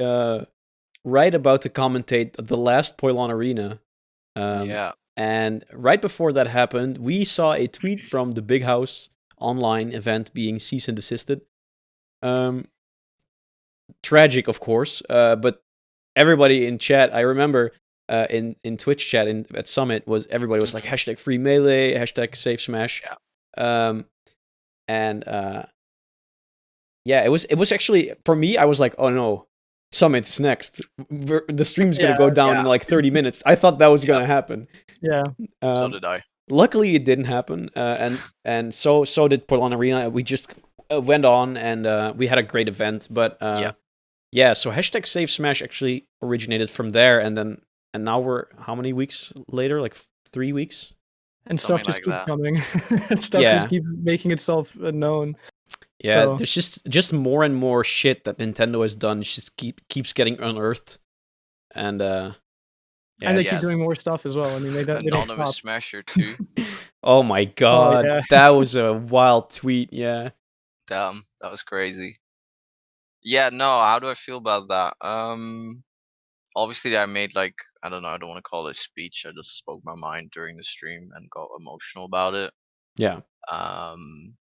Speaker 2: right about to commentate the last Poilon Arena,
Speaker 3: Yeah.
Speaker 2: and right before that happened, we saw a tweet from the Big House online event being cease and desisted. Tragic, of course, but everybody in chat, I remember in Twitch chat at Summit, everybody was like hashtag FreeMelee, hashtag Save Smash.
Speaker 3: Yeah.
Speaker 2: Um, and yeah, it was actually, for me, I was like, oh no, Summit's next. The stream's gonna
Speaker 1: Yeah,
Speaker 2: go down
Speaker 3: yeah.
Speaker 2: in like 30 minutes. I thought that was
Speaker 3: Yep.
Speaker 2: gonna happen.
Speaker 1: Yeah.
Speaker 3: So did I.
Speaker 2: Luckily, it didn't happen, and so did Poilon Arena. We just went on, and we had a great event. But
Speaker 3: Yeah.
Speaker 2: yeah. So hashtag Save Smash actually originated from there, and now we're how many weeks later? Like 3 weeks.
Speaker 1: And stuff
Speaker 3: Something
Speaker 1: just
Speaker 3: like
Speaker 1: keeps
Speaker 3: that.
Speaker 1: coming. Stuff
Speaker 2: Yeah.
Speaker 1: just keeps making itself known.
Speaker 2: Yeah,
Speaker 1: So,
Speaker 2: there's just more and more shit that Nintendo has done. Just keeps getting unearthed, and yeah,
Speaker 1: and they
Speaker 3: Yeah.
Speaker 1: keep doing more stuff as well. I mean, they don't
Speaker 3: Anonymous
Speaker 1: stop.
Speaker 3: Smasher too.
Speaker 2: oh my
Speaker 1: Oh
Speaker 2: god,
Speaker 1: yeah.
Speaker 2: that was a wild tweet. Yeah,
Speaker 3: Damn, that was crazy. Yeah, no, how do I feel about that? Obviously I made like I don't know, I don't want to call it a speech. I just spoke my mind during the stream and got emotional about it.
Speaker 2: yeah,
Speaker 3: Um,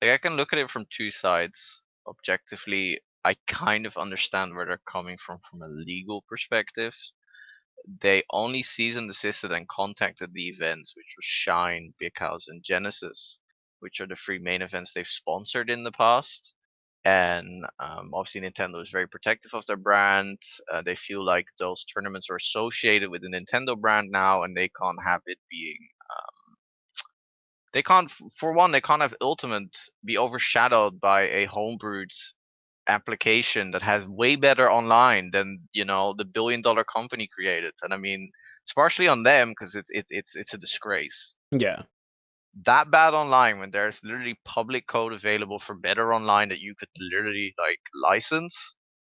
Speaker 3: like I can look at it from two sides. Objectively, I kind of understand where they're coming from a legal perspective. They only cease and desisted and contacted the events, which was Shine, Big House, and Genesis, which are the three main events they've sponsored in the past. And obviously, Nintendo is very protective of their brand. They feel like those tournaments are associated with the Nintendo brand now, and they can't have it being they can't. For one, they can't have Ultimate be overshadowed by a homebrewed application that has way better online than the billion-dollar company created. And I mean, it's partially on them because it's a disgrace.
Speaker 2: Yeah.
Speaker 3: That bad online when there's literally public code available for better online that you could literally like license,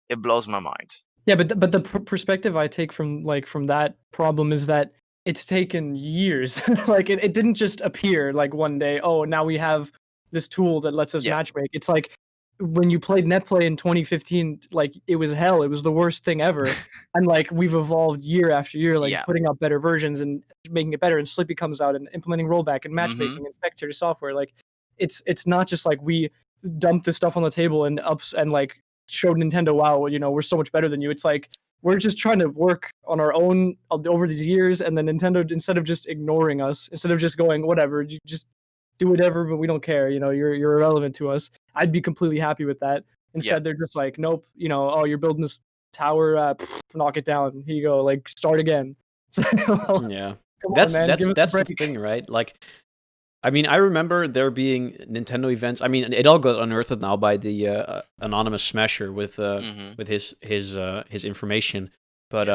Speaker 3: it blows my mind.
Speaker 1: Yeah, but the perspective I take from that problem is that it's taken years. Like it didn't just appear like one day. Oh, now we have this tool that lets us
Speaker 3: Yeah.
Speaker 1: matchmake. It's like when you played netplay in 2015, like it was hell. It was the worst thing ever. And like we've evolved year after year, like
Speaker 3: Yeah.
Speaker 1: putting out better versions and making it better. And Slippy comes out and implementing rollback and matchmaking
Speaker 3: Mhm.
Speaker 1: and spectator software. Like it's not just like we dumped this stuff on the table and ups and like showed Nintendo, wow, we're so much better than you. It's like we're just trying to work on our own over these years, and then Nintendo, instead of just ignoring us, instead of just going whatever, you just do whatever, but we don't care. You're irrelevant to us. I'd be completely happy with that. Instead, they're just like, nope. Oh, you're building this tower, knock it down. Here you go. Like start again. Well,
Speaker 2: Yeah.
Speaker 1: come on,
Speaker 2: That's
Speaker 1: man, give us a
Speaker 2: that's the
Speaker 1: break.
Speaker 2: thing, right? Like, I mean, I remember there being Nintendo events. I mean, it all got unearthed now by the anonymous smasher with
Speaker 3: Mhm.
Speaker 2: his information. But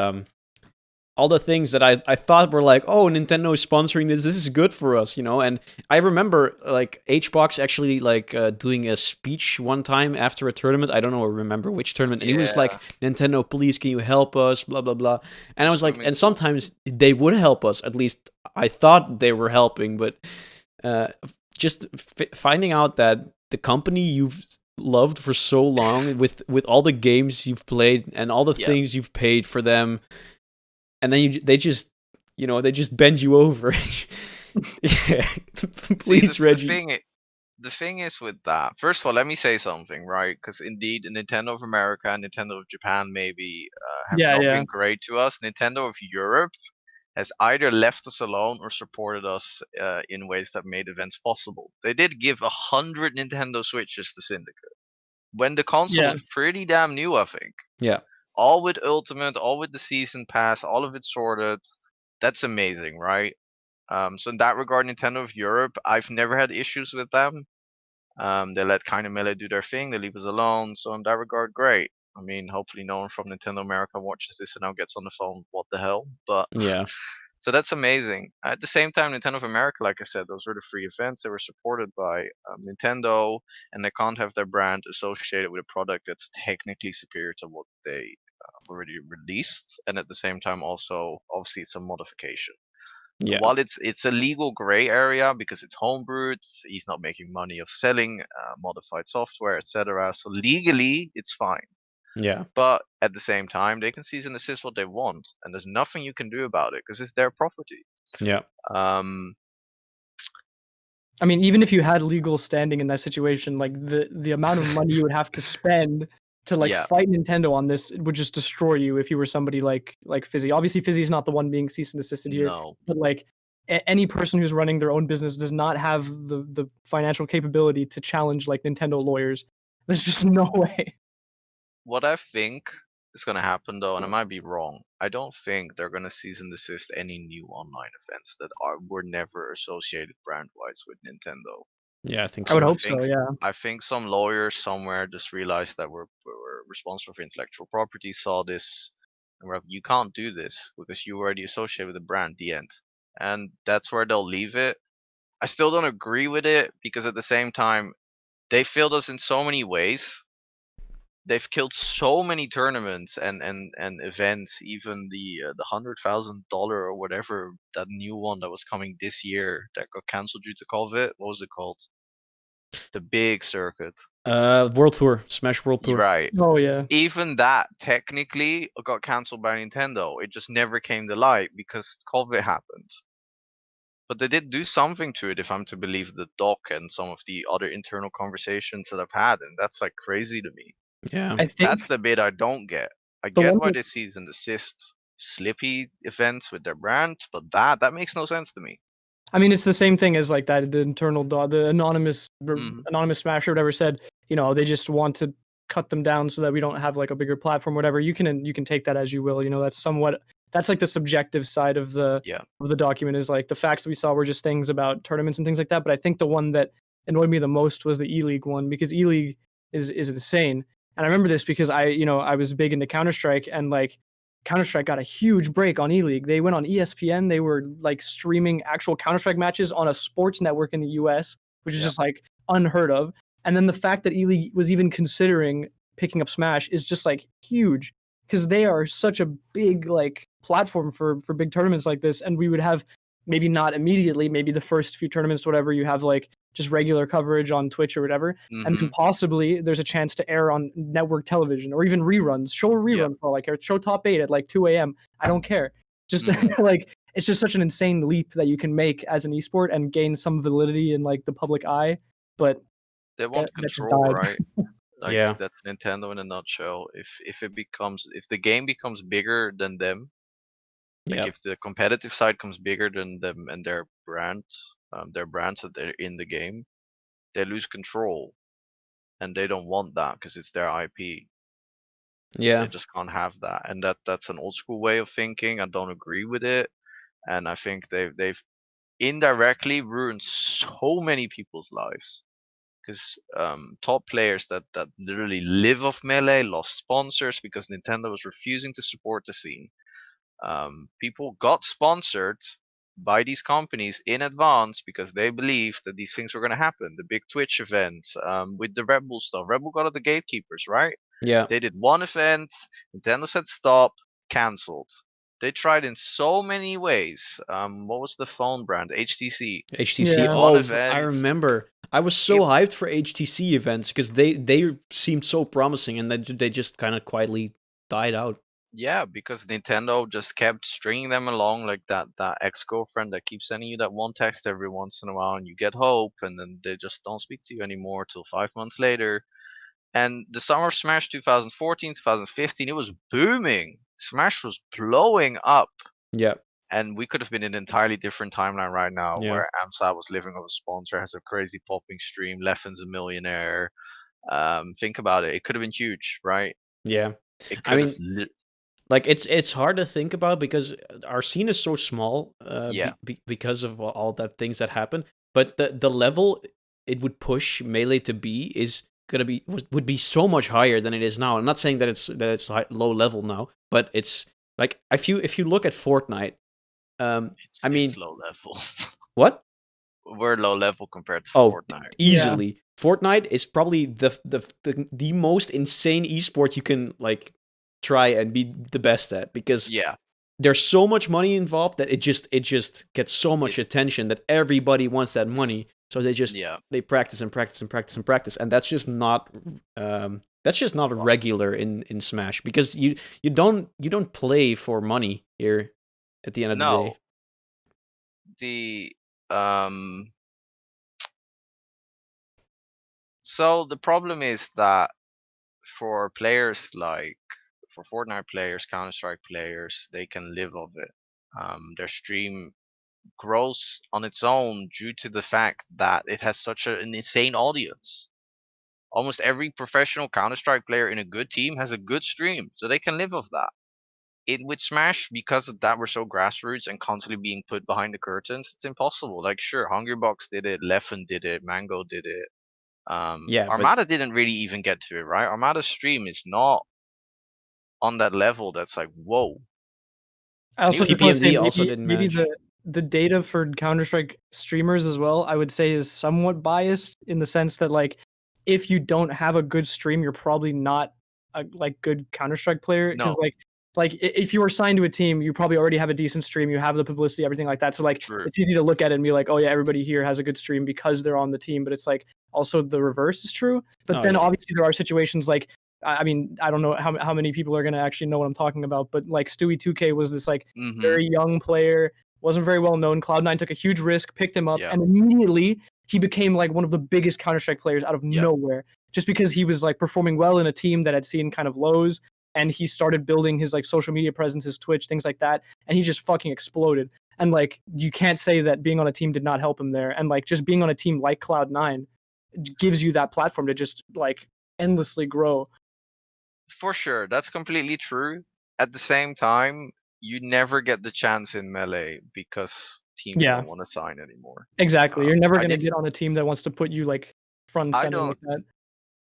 Speaker 2: all the things that I thought were like, oh, Nintendo is sponsoring this. This is good for us, And I remember like HBox actually like doing a speech one time after a tournament. I don't know, remember which tournament, and he was like, Nintendo, please, can you help us? Blah blah blah. And I was like, and sometimes they would help us. At least I thought they were helping, but. Just finding out that the company you've loved for so long, with all the games you've played and all the things you've paid for them, and then they just bend you over. Yeah. Please,
Speaker 3: See,
Speaker 2: Reggie.
Speaker 3: the thing is with that. First of all, let me say something, right? Because indeed, Nintendo of America and Nintendo of Japan maybe have not
Speaker 1: Yeah.
Speaker 3: been great to us. Nintendo of Europe has either left us alone or supported us in ways that made events possible. They did give 100 Nintendo Switches to Syndicate when the console
Speaker 1: Yeah.
Speaker 3: was pretty damn new, I think.
Speaker 2: Yeah.
Speaker 3: All with Ultimate, all with the Season Pass, all of it sorted. That's amazing, right? So in that regard, Nintendo of Europe, I've never had issues with them. They let kind of Melee do their thing. They leave us alone. So in that regard, great. I mean, hopefully no one from Nintendo America watches this and now gets on the phone. What the hell? But
Speaker 2: Yeah.
Speaker 3: so that's amazing. At the same time, Nintendo of America, like I said, those were the free events. They were supported by Nintendo, and they can't have their brand associated with a product that's technically superior to what they already released. And at the same time, also obviously it's a modification. And
Speaker 2: Yeah.
Speaker 3: while it's a legal gray area because it's homebrewed, he's not making money of selling modified software, etc. So legally, it's fine.
Speaker 2: Yeah.
Speaker 3: But at the same time, they can cease and desist what they want, and there's nothing you can do about it because it's their property.
Speaker 2: Yeah.
Speaker 3: Um,
Speaker 1: I mean, even if you had legal standing in that situation, like the amount of money you would have to spend to like
Speaker 3: Yeah.
Speaker 1: fight Nintendo on this would just destroy you if you were somebody like Fizzy. Obviously, Fizzy's not the one being cease and desisted here,
Speaker 3: No.
Speaker 1: but like any person who's running their own business does not have the financial capability to challenge like Nintendo lawyers. There's just no way.
Speaker 3: What I think is going to happen though, and I might be wrong, I don't think they're going to cease and desist any new online events that were never associated brand-wise with Nintendo.
Speaker 2: Yeah. I think
Speaker 1: I would
Speaker 2: so.
Speaker 1: hope so. Yeah.
Speaker 3: I think some lawyers somewhere just realized that we're responsible for intellectual property, saw this, and were like, you can't do this because you already associate with the brand. The end, and that's where they'll leave it. I still don't agree with it because at the same time, they failed us in so many ways. They've killed so many tournaments and events. Even the $100,000 or whatever, that new one that was coming this year that got canceled due to COVID. What was it called? The big circuit.
Speaker 2: World Tour, Smash World Tour.
Speaker 3: Right.
Speaker 1: Oh yeah.
Speaker 3: Even that technically got canceled by Nintendo. It just never came to light because COVID happened. But they did do something to it, if I'm to believe the doc and some of the other internal conversations that I've had, and that's like crazy to me.
Speaker 2: Yeah.
Speaker 1: I
Speaker 3: That's
Speaker 1: think
Speaker 3: the bit I don't get. I
Speaker 1: the
Speaker 3: get
Speaker 1: one
Speaker 3: why they cease and desist Slippy events with their brand, but that makes no sense to me.
Speaker 1: I mean, it's the same thing as like that. The internal the anonymous
Speaker 3: Mhm.
Speaker 1: anonymous smasher, whatever, said. They just want to cut them down so that we don't have like a bigger platform, whatever. You can take that as you will. That's somewhat that's like the subjective side of the
Speaker 3: Yeah.
Speaker 1: document, is like the facts that we saw were just things about tournaments and things like that. But I think the one that annoyed me the most was the E-League one, because E-League is insane. And I remember this because I was big into Counter-Strike, and like Counter-Strike got a huge break on E-League. They went on ESPN. They were like streaming actual Counter-Strike matches on a sports network in the US, which is
Speaker 3: Yeah.
Speaker 1: just like unheard of. And then the fact that E-League was even considering picking up Smash is just like huge, because they are such a big like platform for big tournaments like this. And we would have, maybe not immediately, maybe the first few tournaments, whatever, you have like just regular coverage on Twitch or whatever, and then possibly there's a chance to air on network television or even reruns. Show a rerun for all I care. Show top 8 at like 2 a.m. I don't care. Just like, it's just such an insane leap that you can make as an esport and gain some validity in like the public eye. But
Speaker 3: They want
Speaker 1: that just
Speaker 3: control,
Speaker 1: died.
Speaker 3: right? Like,
Speaker 2: Yeah.
Speaker 3: that's Nintendo in a nutshell. If the game becomes bigger than them, like
Speaker 2: Yeah.
Speaker 3: if the competitive side comes bigger than them and their brands that they're in the game, they lose control, and they don't want that because it's their IP.
Speaker 2: Yeah.
Speaker 3: They just can't have that, and that's an old school way of thinking. I don't agree with it, and I think they've indirectly ruined so many people's lives. Because top players that literally live off Melee lost sponsors because Nintendo was refusing to support the scene. People got sponsored by these companies in advance because they believed that these things were going to happen. The big Twitch event, with the Red Bull stuff. Red Bull got the gatekeepers, right?
Speaker 2: Yeah.
Speaker 3: They did one event, Nintendo said stop, cancelled. They tried in so many ways. What was the phone brand? HTC.
Speaker 2: HTC.
Speaker 1: Yeah.
Speaker 3: One
Speaker 2: Oh,
Speaker 3: event.
Speaker 2: I remember. I was so hyped for HTC events because they seemed so promising, and then they just kind of quietly died out.
Speaker 3: Yeah, because Nintendo just kept stringing them along, like that ex-girlfriend that keeps sending you that one text every once in a while, and you get hope, and then they just don't speak to you anymore till 5 months later. And the summer of Smash 2014, 2015, it was booming. Smash was blowing up,
Speaker 2: Yeah.
Speaker 3: and we could have been in an entirely different timeline right now,
Speaker 2: Yeah.
Speaker 3: where AMSA was living off a sponsor, has a crazy popping stream, Leffen's a millionaire. Think about it; it could have been huge, right?
Speaker 2: Yeah.
Speaker 3: It
Speaker 2: I
Speaker 3: could have.
Speaker 2: mean, like it's hard to think about because our scene is so small,
Speaker 3: Yeah.
Speaker 2: because of all that things that happen. But the level it would push Melee to be is gonna be would be so much higher than it is now. I'm not saying that it's low level now, but it's like if you look at Fortnite, I mean,
Speaker 3: It's low level.
Speaker 2: what?
Speaker 3: We're low level compared to
Speaker 2: Oh,
Speaker 3: Fortnite.
Speaker 2: easily. Fortnite is probably the most insane esport you can like try and be the best at, because
Speaker 3: Yeah,
Speaker 2: there's so much money involved that it just gets so much attention that everybody wants that money. So they practice and practice and practice and practice, and that's just not regular in Smash, because you don't play for money here at the end of the
Speaker 3: no.
Speaker 2: day.
Speaker 3: So the problem is that for players for Fortnite players, Counter-Strike players, they can live off it. Their stream grows on its own due to the fact that it has such an insane audience. Almost every professional Counter-Strike player in a good team has a good stream, so they can live off that. With Smash, because of that we're so grassroots and constantly being put behind the curtains, it's impossible. Like, sure, Hungrybox did it, Leffen did it, Mango did it.
Speaker 2: Yeah, but
Speaker 3: Armada didn't really even get to it, right? Armada's stream is not on that level that's like, whoa.
Speaker 1: I also just want to say
Speaker 2: PPMD also didn't
Speaker 1: maybe
Speaker 2: manage.
Speaker 1: the data for Counter-Strike streamers as well, I would say, is somewhat biased, in the sense that like if you don't have a good stream, you're probably not a like good Counter-Strike player, because
Speaker 3: No,
Speaker 1: if you are signed to a team, you probably already have a decent stream, you have the publicity, everything like that. So like
Speaker 3: true.
Speaker 1: it's easy to look at it and be like, oh yeah, everybody here has a good stream because they're on the team. But it's like also the reverse is true. But
Speaker 2: Oh,
Speaker 1: then
Speaker 2: yeah.
Speaker 1: obviously there are situations like, I mean, I don't know how many people are gonna actually know what I'm talking about, but like Stewie 2K was this like very young player, wasn't very well known. Cloud9 took a huge risk, picked him up,
Speaker 3: Yeah.
Speaker 1: and immediately he became like one of the biggest Counter-Strike players out of
Speaker 3: Yeah.
Speaker 1: nowhere, just because he was like performing well in a team that had seen kind of lows, and he started building his like social media presence, his Twitch, things like that, and he just fucking exploded. And like you can't say that being on a team did not help him there, and like just being on a team like Cloud9 gives you that platform to just like endlessly grow.
Speaker 3: For sure, that's completely true. At the same time, you never get the chance in Melee because teams
Speaker 1: Yeah.
Speaker 3: don't want to sign anymore.
Speaker 1: Exactly. You're never
Speaker 3: I
Speaker 1: gonna
Speaker 3: did.
Speaker 1: get on a team that wants to put you like front and
Speaker 3: I
Speaker 1: center
Speaker 3: don't
Speaker 1: like that.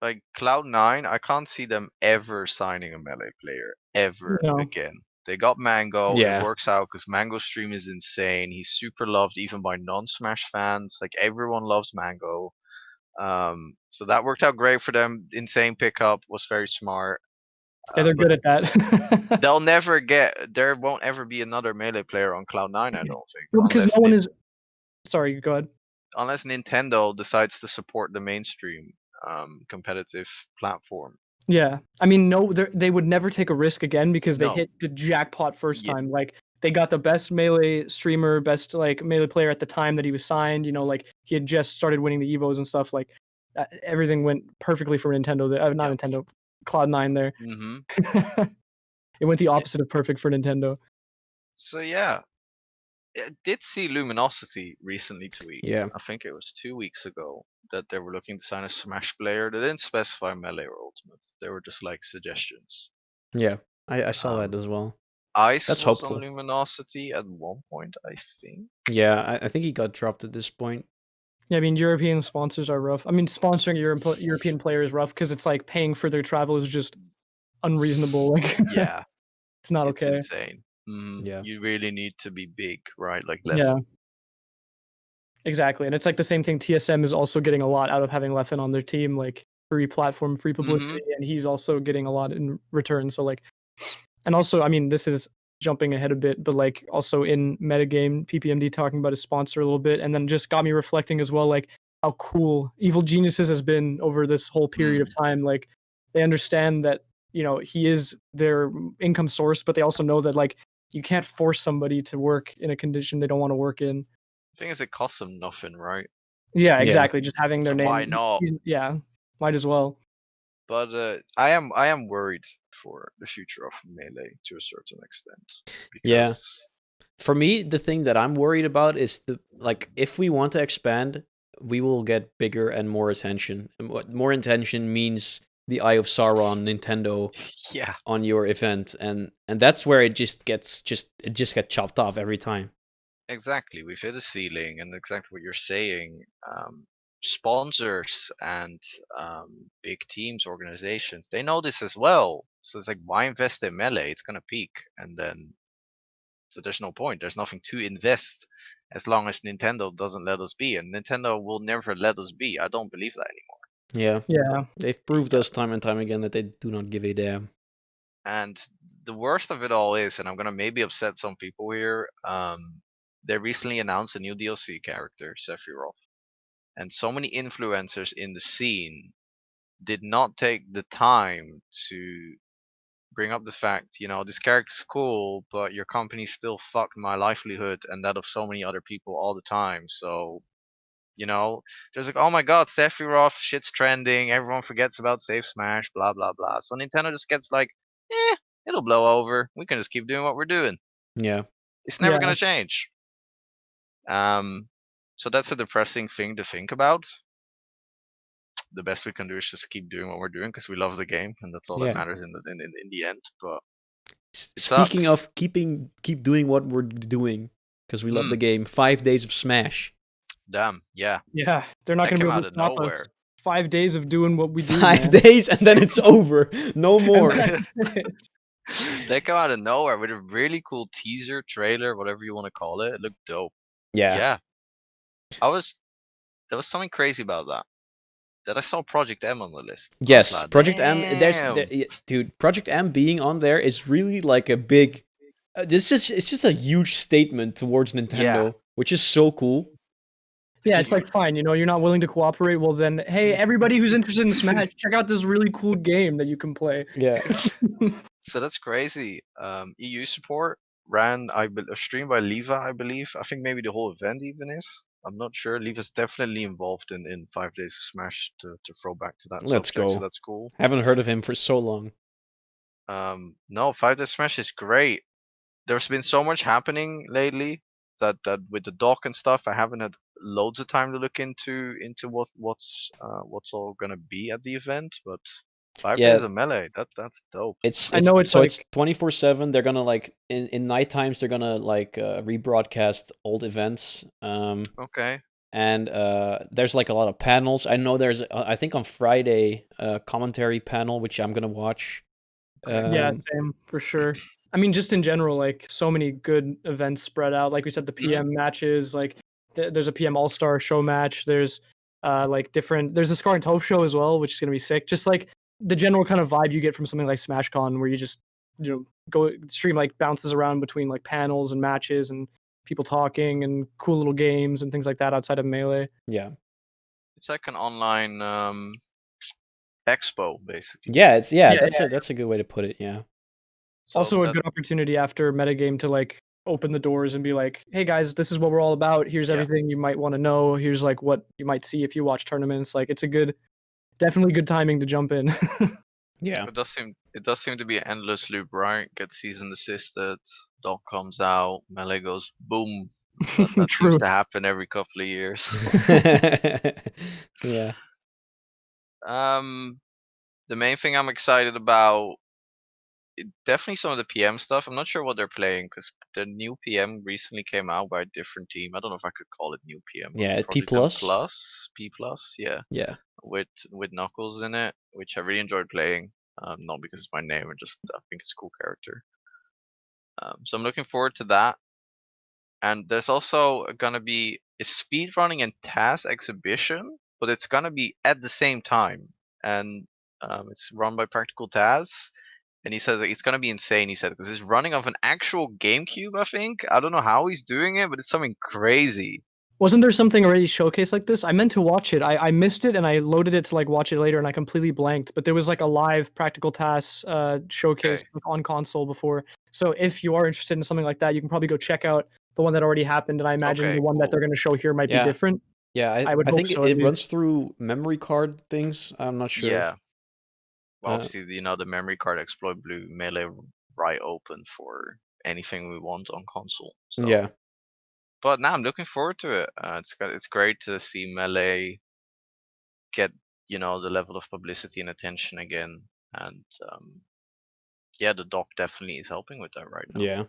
Speaker 3: like Cloud9. I can't see them ever signing a Melee player ever
Speaker 1: No.
Speaker 3: again. They got Mango. It
Speaker 2: Yeah.
Speaker 3: works out because Mango's stream is insane. He's super loved even by non-Smash fans. Like everyone loves Mango. So that worked out great for them. Insane pickup, was very smart.
Speaker 1: Yeah, they're
Speaker 3: But
Speaker 1: good at that.
Speaker 3: they'll never get. There won't ever be another Melee player on Cloud9. I don't think,
Speaker 1: Well, because no one is. Sorry, go ahead.
Speaker 3: unless Nintendo decides to support the mainstream competitive platform.
Speaker 1: Yeah, I mean, no, they would never take a risk again because they
Speaker 3: No.
Speaker 1: hit the jackpot first
Speaker 3: Yeah.
Speaker 1: time. Like they got the best Melee streamer, best like Melee player at the time that he was signed. You know, like he had just started winning the Evos and stuff. Like everything went perfectly for Nintendo. Not
Speaker 3: Yeah.
Speaker 1: Nintendo, Cloud9 there.
Speaker 3: Mm-hmm.
Speaker 1: It went the opposite of perfect for Nintendo.
Speaker 3: So yeah, I did see Luminosity recently tweet.
Speaker 2: Yeah.
Speaker 3: I think it was 2 weeks ago that they were looking to sign a Smash player. They didn't specify Melee or Ultimate. They were just like suggestions.
Speaker 2: Yeah. I saw that
Speaker 3: Um,
Speaker 2: as well.
Speaker 3: Ice
Speaker 2: That's
Speaker 3: was
Speaker 2: hopeful.
Speaker 3: on Luminosity at one point, I think.
Speaker 2: Yeah, I think he got dropped at this point.
Speaker 1: Yeah, I mean, European sponsors are rough. I mean, sponsoring European players is rough because it's like paying for their travel is just unreasonable. Like,
Speaker 3: Yeah,
Speaker 1: it's not
Speaker 3: it's
Speaker 1: okay.
Speaker 3: insane.
Speaker 2: Yeah.
Speaker 3: You really need to be big, right? Like
Speaker 1: Yeah.
Speaker 3: Leffen.
Speaker 1: Exactly, and it's like the same thing. TSM is also getting a lot out of having Leffen on their team, like free platform, free publicity, and he's also getting a lot in return. So like, and also, I mean, this is jumping ahead a bit, but like also in Metagame, PPMD talking about his sponsor a little bit, and then just got me reflecting as well, like how cool Evil Geniuses has been over this whole period of time. Like they understand that he is their income source, but they also know that like you can't force somebody to work in a condition they don't want to work in.
Speaker 3: Thing is, it costs them nothing, right?
Speaker 1: Yeah,
Speaker 2: Yeah.
Speaker 1: exactly. Just having their
Speaker 3: So
Speaker 1: name.
Speaker 3: why not?
Speaker 1: Yeah, might as well.
Speaker 3: But I am worried for the future of Melee to a certain extent.
Speaker 2: Yeah.
Speaker 3: Because
Speaker 2: For me, the thing that I'm worried about is if we want to expand, we will get bigger and more attention. And what more attention means the Eye of Sauron Nintendo
Speaker 3: yeah,
Speaker 2: on your event, and that's where it just gets chopped off every time.
Speaker 3: exactly. We've hit a ceiling, and exactly what you're saying. Sponsors and big teams, organizations, they know this as well. So it's like, why invest in Melee? It's gonna peak, and then so there's no point. There's nothing to invest as long as Nintendo doesn't let us be, and Nintendo will never let us be. I don't believe that anymore.
Speaker 2: Yeah.
Speaker 1: Yeah.
Speaker 2: They've proved us time and time again that they do not give a damn.
Speaker 3: And the worst of it all is, and I'm gonna maybe upset some people here, they recently announced a new DLC character, Sephiroth. And so many influencers in the scene did not take the time to bring up the fact, this character's cool, but your company still fucked my livelihood and that of so many other people all the time. So, there's like, oh my god, Sephiroth, shit's trending, everyone forgets about Save Smash, blah blah blah. So Nintendo just gets like, it'll blow over. We can just keep doing what we're doing.
Speaker 2: Yeah.
Speaker 3: It's never
Speaker 1: Yeah.
Speaker 3: gonna change. So that's a depressing thing to think about. The best we can do is just keep doing what we're doing because we love the game, and that's all
Speaker 2: Yeah.
Speaker 3: that matters in the end. But
Speaker 2: Speaking
Speaker 3: sucks.
Speaker 2: of keep doing what we're doing because we love the game. 5 days of Smash.
Speaker 3: Damn, yeah,
Speaker 1: Yeah, they're not
Speaker 3: that
Speaker 1: gonna be
Speaker 3: came
Speaker 1: able
Speaker 3: out
Speaker 1: to
Speaker 3: of
Speaker 1: stop
Speaker 3: nowhere.
Speaker 1: us. 5 days of doing what we do.
Speaker 2: 5
Speaker 1: man.
Speaker 2: days and then it's over. No more.
Speaker 1: And that's it.
Speaker 3: They come out of nowhere with a really cool teaser, trailer, whatever you want to call it. It looked dope.
Speaker 2: Yeah.
Speaker 3: There was something crazy about that. That I saw Project M on the list. I was
Speaker 2: Yes,
Speaker 3: like,
Speaker 2: Project M.
Speaker 3: damn.
Speaker 2: Dude, Project M being on there is really like a big. It's just a huge statement towards Nintendo, which is so cool.
Speaker 1: Yeah, it's like fine, you're not willing to cooperate. Well, then, hey, everybody who's interested in Smash, check out this really cool game that you can play.
Speaker 2: Yeah.
Speaker 3: So that's crazy. EU support ran a stream by Leva, I believe. I think maybe the whole event even is. I'm not sure. Leva's definitely involved in 5 days of Smash to throw back to that
Speaker 2: Let's
Speaker 3: subject. So
Speaker 2: go.
Speaker 3: that's cool.
Speaker 2: Haven't heard of him for so long.
Speaker 3: No, 5 days Smash is great. There's been so much happening lately that with the doc and stuff, I haven't had loads of time to look into what's all gonna be at the event. But 5
Speaker 2: Yeah.
Speaker 3: days of Melee. That's dope.
Speaker 1: I know it's
Speaker 2: so
Speaker 1: like
Speaker 2: it's 24/7. They're gonna like in night times they're gonna like rebroadcast old events.
Speaker 3: Okay.
Speaker 2: And there's like a lot of panels. I know there's I think on Friday a commentary panel which I'm gonna watch.
Speaker 1: yeah, same for sure. I mean, just in general, like so many good events spread out. Like we said, the PM matches. Like there's a PM All Star show match. There's like different. There's a Scar and Toph show as well, which is gonna be sick. Just like the general kind of vibe you get from something like SmashCon, where you just go stream like bounces around between like panels and matches and people talking and cool little games and things like that outside of Melee.
Speaker 2: Yeah.
Speaker 3: It's like an online expo, basically.
Speaker 2: Yeah,
Speaker 1: Yeah,
Speaker 2: that's a good way to put it, yeah.
Speaker 3: So
Speaker 1: Also a good opportunity after Metagame to like open the doors and be like, hey guys, this is what we're all about. Here's
Speaker 3: Yeah.
Speaker 1: everything you might want to know. Here's like what you might see if you watch tournaments. Like it's a definitely good timing to jump in.
Speaker 2: Yeah.
Speaker 3: It does seem to be an endless loop, right? Get season assisted, Doc comes out, Melee goes boom. That
Speaker 1: True.
Speaker 3: seems to happen every couple of years.
Speaker 2: Yeah.
Speaker 3: The main thing I'm excited about, definitely some of the PM stuff. I'm not sure what they're playing because the new PM recently came out by a different team. I don't know if I could call it new PM. But
Speaker 2: Yeah,
Speaker 3: probably
Speaker 2: P plus.
Speaker 3: P plus, yeah.
Speaker 2: Yeah.
Speaker 3: With Knuckles in it, which I really enjoyed playing. Not because it's my name, I think it's a cool character. So I'm looking forward to that. And there's also gonna be a speedrunning and task exhibition, but it's gonna be at the same time, and it's run by Practical Taz. And he says that it's gonna be insane. He said because it's running off an actual GameCube. I think I don't know how he's doing it, but it's something crazy.
Speaker 1: Wasn't there something already showcased like this? I meant to watch it. I missed it and I loaded it to like watch it later and I completely blanked. But there was like a live Practical Tasks showcase like, on console before. So if you are interested in something like that, you can probably go check out the one that already happened. And I imagine the one that they're going to show here might be different.
Speaker 2: Yeah,
Speaker 1: I would
Speaker 2: I
Speaker 1: hope
Speaker 2: think
Speaker 1: so,
Speaker 2: it
Speaker 1: at least.
Speaker 2: runs through memory card things. I'm not sure.
Speaker 3: Yeah. Well, obviously, the memory card exploit blew Melee right open for anything we want on console. So.
Speaker 2: Yeah.
Speaker 3: But now I'm looking forward to it. It's great to see Melee get the level of publicity and attention again, and yeah, the doc definitely is helping with that right now.
Speaker 2: Yeah.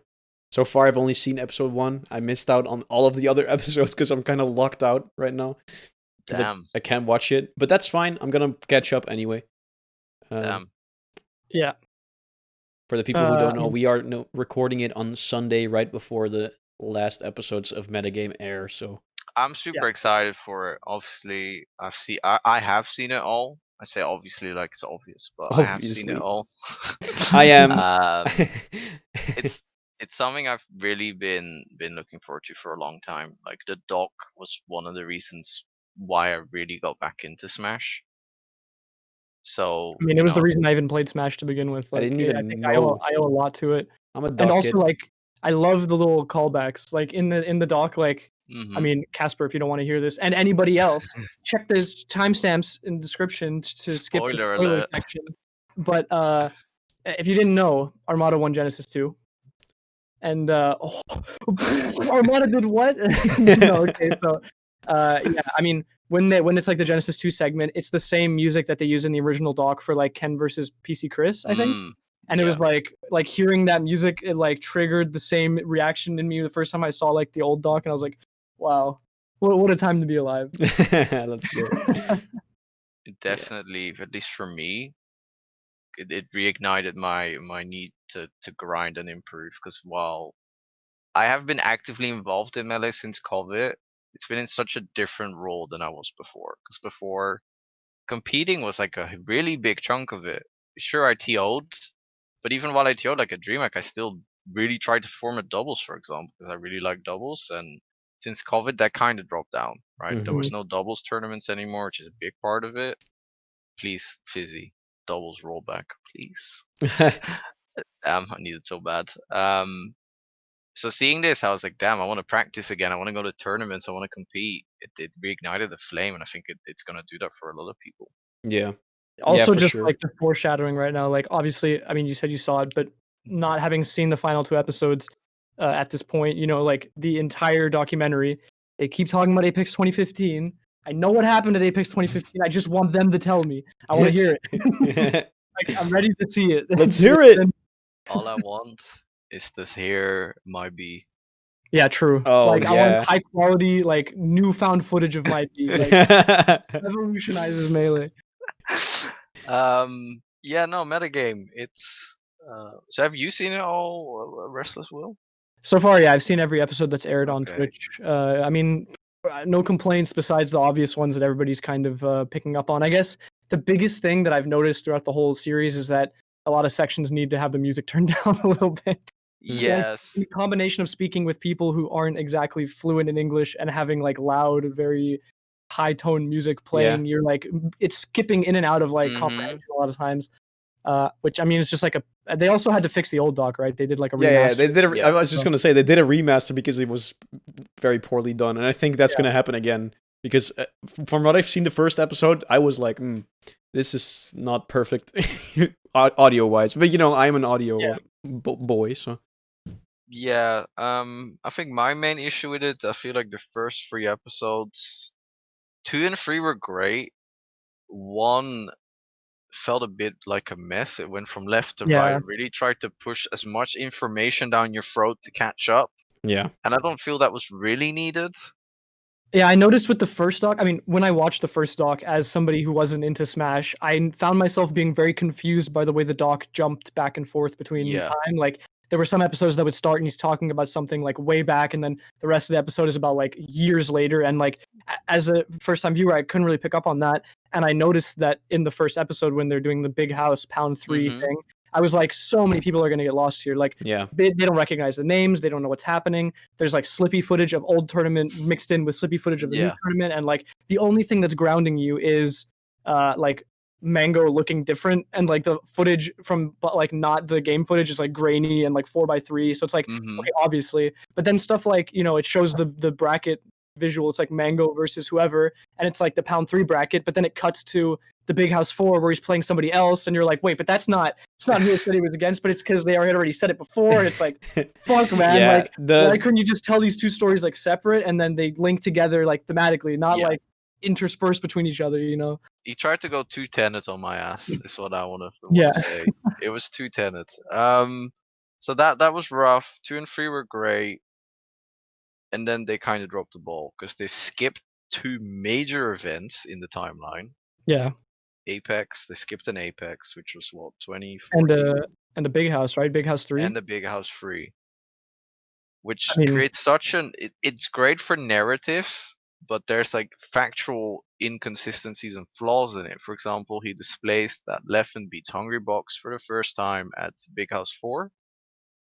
Speaker 2: So far, I've only seen episode 1. I missed out on all of the other episodes because I'm kind of locked out right now.
Speaker 3: Damn.
Speaker 2: I can't watch it, but that's fine. I'm gonna catch up anyway.
Speaker 3: Damn.
Speaker 1: Yeah.
Speaker 2: For the people who don't know, we are recording it on Sunday right before the last episodes of Metagame air. So
Speaker 3: I'm super excited for it. Obviously, I have seen it all. I say obviously like it's obvious, but I have seen it all.
Speaker 2: I am.
Speaker 3: It's something I've really been looking forward to for a long time. Like the doc was one of the reasons why I really got back into Smash. So
Speaker 1: I mean, it was the reason I even played Smash to begin with. Like,
Speaker 2: I didn't even
Speaker 1: think
Speaker 2: know.
Speaker 1: I owe a lot to it.
Speaker 2: I'm a doc
Speaker 1: and also
Speaker 2: kid.
Speaker 1: like I love the little callbacks. Like in the doc, like I mean, Casper, if you don't want to hear this, and anybody else, check there's timestamps in the description to skip the spoiler section. But if you didn't know, Armada won Genesis 2. And Armada did what? No, okay, so yeah, I mean when it's like the Genesis 2 segment, it's the same music that they use in the original doc for like Ken versus PC Chris, I think. And it was like hearing that music, it like triggered the same reaction in me the first time I saw like the old doc, and I was like, wow, what a time to be alive.
Speaker 2: That's good.
Speaker 3: It definitely, at least for me, it reignited my need to grind and improve, because while I have been actively involved in Melee since COVID, it's been in such a different role than I was before. Because before, competing was like a really big chunk of it. Sure, I TO'd, but even while I TO'd like a DreamHack, I still really tried to form a doubles, for example, because I really like doubles. And since COVID, that kind of dropped down, right? There was no doubles tournaments anymore, which is a big part of it. Please, Fizzy, doubles rollback, please. I need it so bad. So seeing this, I was like, damn, I want to practice again. I want to go to tournaments. I want to compete. It reignited the flame, and I think it's going to do that for a lot of people.
Speaker 2: Yeah.
Speaker 1: Also, just like the foreshadowing right now, like obviously, I mean, you said you saw it, but not having seen the final 2 episodes at this point, like the entire documentary, they keep talking about Apex 2015. I know what happened at Apex 2015. I just want them to tell me. I want to hear it. Like, I'm ready to see it.
Speaker 2: Let's hear it.
Speaker 3: All I want is to hear my B.
Speaker 1: Yeah, true.
Speaker 2: Oh,
Speaker 1: Like, I
Speaker 2: yeah.
Speaker 1: want high quality, like, newfound footage of my B. Like, revolutionizes Melee.
Speaker 3: Yeah, no, Metagame. It's so have you seen it all, Restless Will?
Speaker 1: So far, yeah, I've seen every episode that's aired on
Speaker 3: Okay.
Speaker 1: Twitch. I mean, no complaints besides the obvious ones that everybody's kind of picking up on. I guess the biggest thing that I've noticed throughout the whole series is that a lot of sections need to have the music turned down a little bit.
Speaker 3: Yes.
Speaker 1: The combination of speaking with people who aren't exactly fluent in English and having like loud, very high tone music playing, you're like it's skipping in and out of like
Speaker 3: Mhm.
Speaker 1: comprehension a lot of times. Which I mean, it's just like they also had to fix the old doc, right? They did like a remaster.
Speaker 2: Yeah, they did.
Speaker 3: Yeah.
Speaker 2: I was just gonna say they did a remaster because it was very poorly done, and I think that's
Speaker 1: Yeah.
Speaker 2: gonna happen again. Because from what I've seen, the first episode, I was like, "This is not perfect audio wise." But you know, I'm an audio
Speaker 1: Yeah.
Speaker 2: boy, so
Speaker 3: Yeah, I think my main issue with it, I feel like the first 3 episodes, 2 and 3 were great. 1 felt a bit like a mess. It went from left to
Speaker 1: Yeah.
Speaker 3: right, really tried to push as much information down your throat to catch up,
Speaker 2: yeah,
Speaker 3: and I don't feel that was really needed.
Speaker 1: Yeah, I noticed with the first doc, I mean, when I watched the first doc as somebody who wasn't into Smash, I found myself being very confused by the way the doc jumped back and forth between
Speaker 3: Yeah.
Speaker 1: time. Like, there were some episodes that would start and he's talking about something like way back, and then the rest of the episode is about like years later. And like, as a first time viewer, I couldn't really pick up on that. And I noticed that in the first episode when they're doing the big house pound 3
Speaker 3: Mhm.
Speaker 1: thing, I was like, so many people are going to get lost here. Like,
Speaker 2: yeah,
Speaker 1: they don't recognize the names, they don't know what's happening. There's like slippy footage of old tournament mixed in with slippy footage of the new
Speaker 3: Yeah.
Speaker 1: tournament, and like the only thing that's grounding you is like Mango looking different, and like the footage from but like not the game footage is like grainy and like 4:3. So it's like
Speaker 3: Mhm.
Speaker 1: okay, obviously, but then stuff like it shows the bracket visual. It's like Mango versus whoever, and it's like the pound 3 bracket, but then it cuts to the Big House 4 where he's playing somebody else, and you're like, wait, but it's not who it said he was against, but it's because they had already said it before, and it's like, fuck, man,
Speaker 2: yeah.
Speaker 1: like, why couldn't you just tell these two stories like separate and then they link together like thematically, not
Speaker 3: Yeah.
Speaker 1: like interspersed between each other, you know?
Speaker 3: He tried to go too tenet on my ass, is what I wanna
Speaker 1: Yeah.
Speaker 3: say. It was too tenet. So that was rough. 2 and 3 were great, and then they kinda dropped the ball because they skipped 2 major events in the timeline.
Speaker 1: Yeah.
Speaker 3: Apex, they skipped an Apex, which was what,
Speaker 1: And
Speaker 3: 2014?
Speaker 1: and the Big House, right? Big House 3.
Speaker 3: And the Big House 3, which
Speaker 1: I mean,
Speaker 3: creates such it's great for narrative, but there's like factual inconsistencies and flaws in it. For example, he displays that Leffen beats Hungrybox for the first time at Big House 4,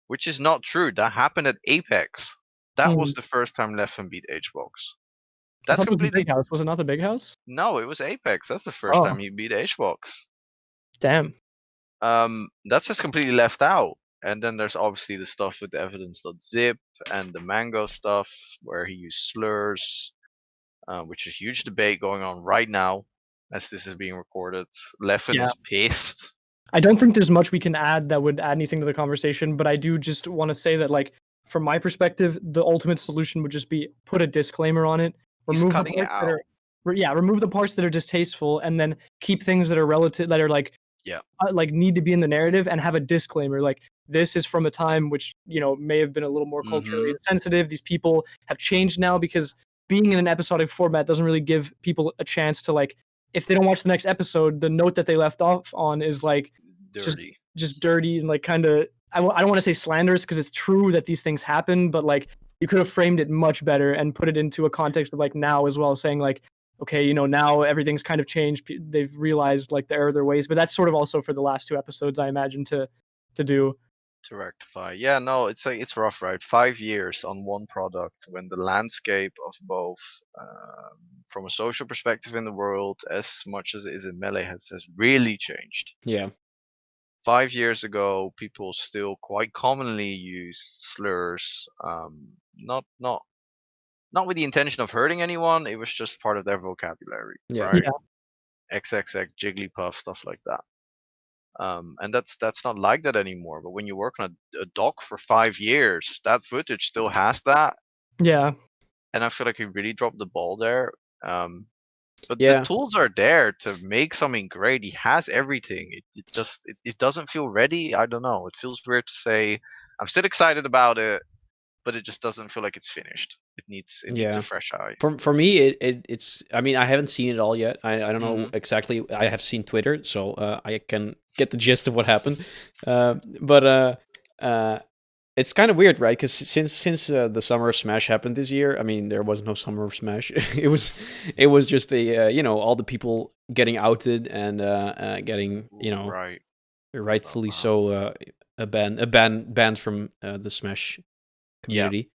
Speaker 3: which is not true. That happened at Apex. That was the first time Leffen beat HBox.
Speaker 1: I
Speaker 3: That's
Speaker 1: thought it was the
Speaker 3: completely
Speaker 1: Big House. Was it not the Big House?
Speaker 3: no, it was Apex. That's the first
Speaker 1: Oh,
Speaker 3: time he beat HBox.
Speaker 1: damn.
Speaker 3: That's just completely left out. And then there's obviously the stuff with the evidence.zip and the Mango stuff where he used slurs, which is huge debate going on right now as this is being recorded. Leffen
Speaker 1: Yeah.
Speaker 3: is pissed.
Speaker 1: I don't think there's much we can add that would add anything to the conversation, but I do just want to say that, like, from my perspective, the ultimate solution would just be put a disclaimer on it,
Speaker 3: He's
Speaker 1: remove the
Speaker 3: cutting it
Speaker 1: parts that
Speaker 3: out.
Speaker 1: are, remove the parts that are distasteful, and then keep things that are relative, that are like,
Speaker 3: Yeah.
Speaker 1: like need to be in the narrative, and have a disclaimer like this is from a time which may have been a little more culturally
Speaker 3: Mhm.
Speaker 1: insensitive. These people have changed now because being in an episodic format doesn't really give people a chance to, like, if they don't watch the next episode, the note that they left off on is like
Speaker 3: Dirty.
Speaker 1: just dirty and like kind of I don't want to say slanderous because it's true that these things happen, but like you could have framed it much better and put it into a context of like now as well, saying like, okay, now everything's kind of changed. They've realized like the error of their ways, but that's sort of also for the last 2 episodes, I imagine, to do.
Speaker 3: To rectify. Yeah, no, it's like it's rough, right? 5 years on one product when the landscape of both, from a social perspective in the world, as much as it is in Melee, has really changed.
Speaker 2: yeah.
Speaker 3: 5 years ago, people still quite commonly used slurs, not with the intention of hurting anyone. It was just part of their vocabulary,
Speaker 2: Yeah.
Speaker 3: right?
Speaker 1: Yeah.
Speaker 3: XXX, Jigglypuff, stuff like that. And that's not like that anymore. But when you work on a doc for 5 years, that footage still has that,
Speaker 1: Yeah.
Speaker 3: and I feel like he really dropped the ball there. But
Speaker 2: Yeah.
Speaker 3: the tools are there to make something great. He has everything. It doesn't feel ready. I don't know. It feels weird to say. I'm still excited about it, but it just doesn't feel like it's finished. It needs a
Speaker 2: Yeah.
Speaker 3: fresh eye.
Speaker 2: For me, it's. I mean, I haven't seen it all yet. I don't know exactly. I have seen Twitter, so I can get the gist of what happened. But it's kind of weird, right? Because since the Summer of Smash happened this year, I mean, there was no Summer of Smash. it was just a all the people getting outed and getting
Speaker 3: Right.
Speaker 2: rightfully so banned from the Smash community.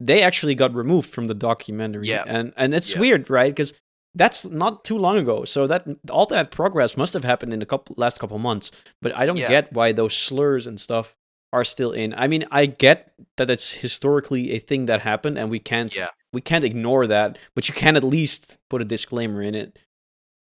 Speaker 2: They actually got removed from the documentary,
Speaker 3: Yeah.
Speaker 2: and it's
Speaker 3: Yeah.
Speaker 2: weird, right? Because that's not too long ago, so that all that progress must have happened in the last couple months. But I don't
Speaker 3: Yeah.
Speaker 2: get why those slurs and stuff are still in. I mean, I get that it's historically a thing that happened, and we can't ignore that. But you can at least put a disclaimer in it.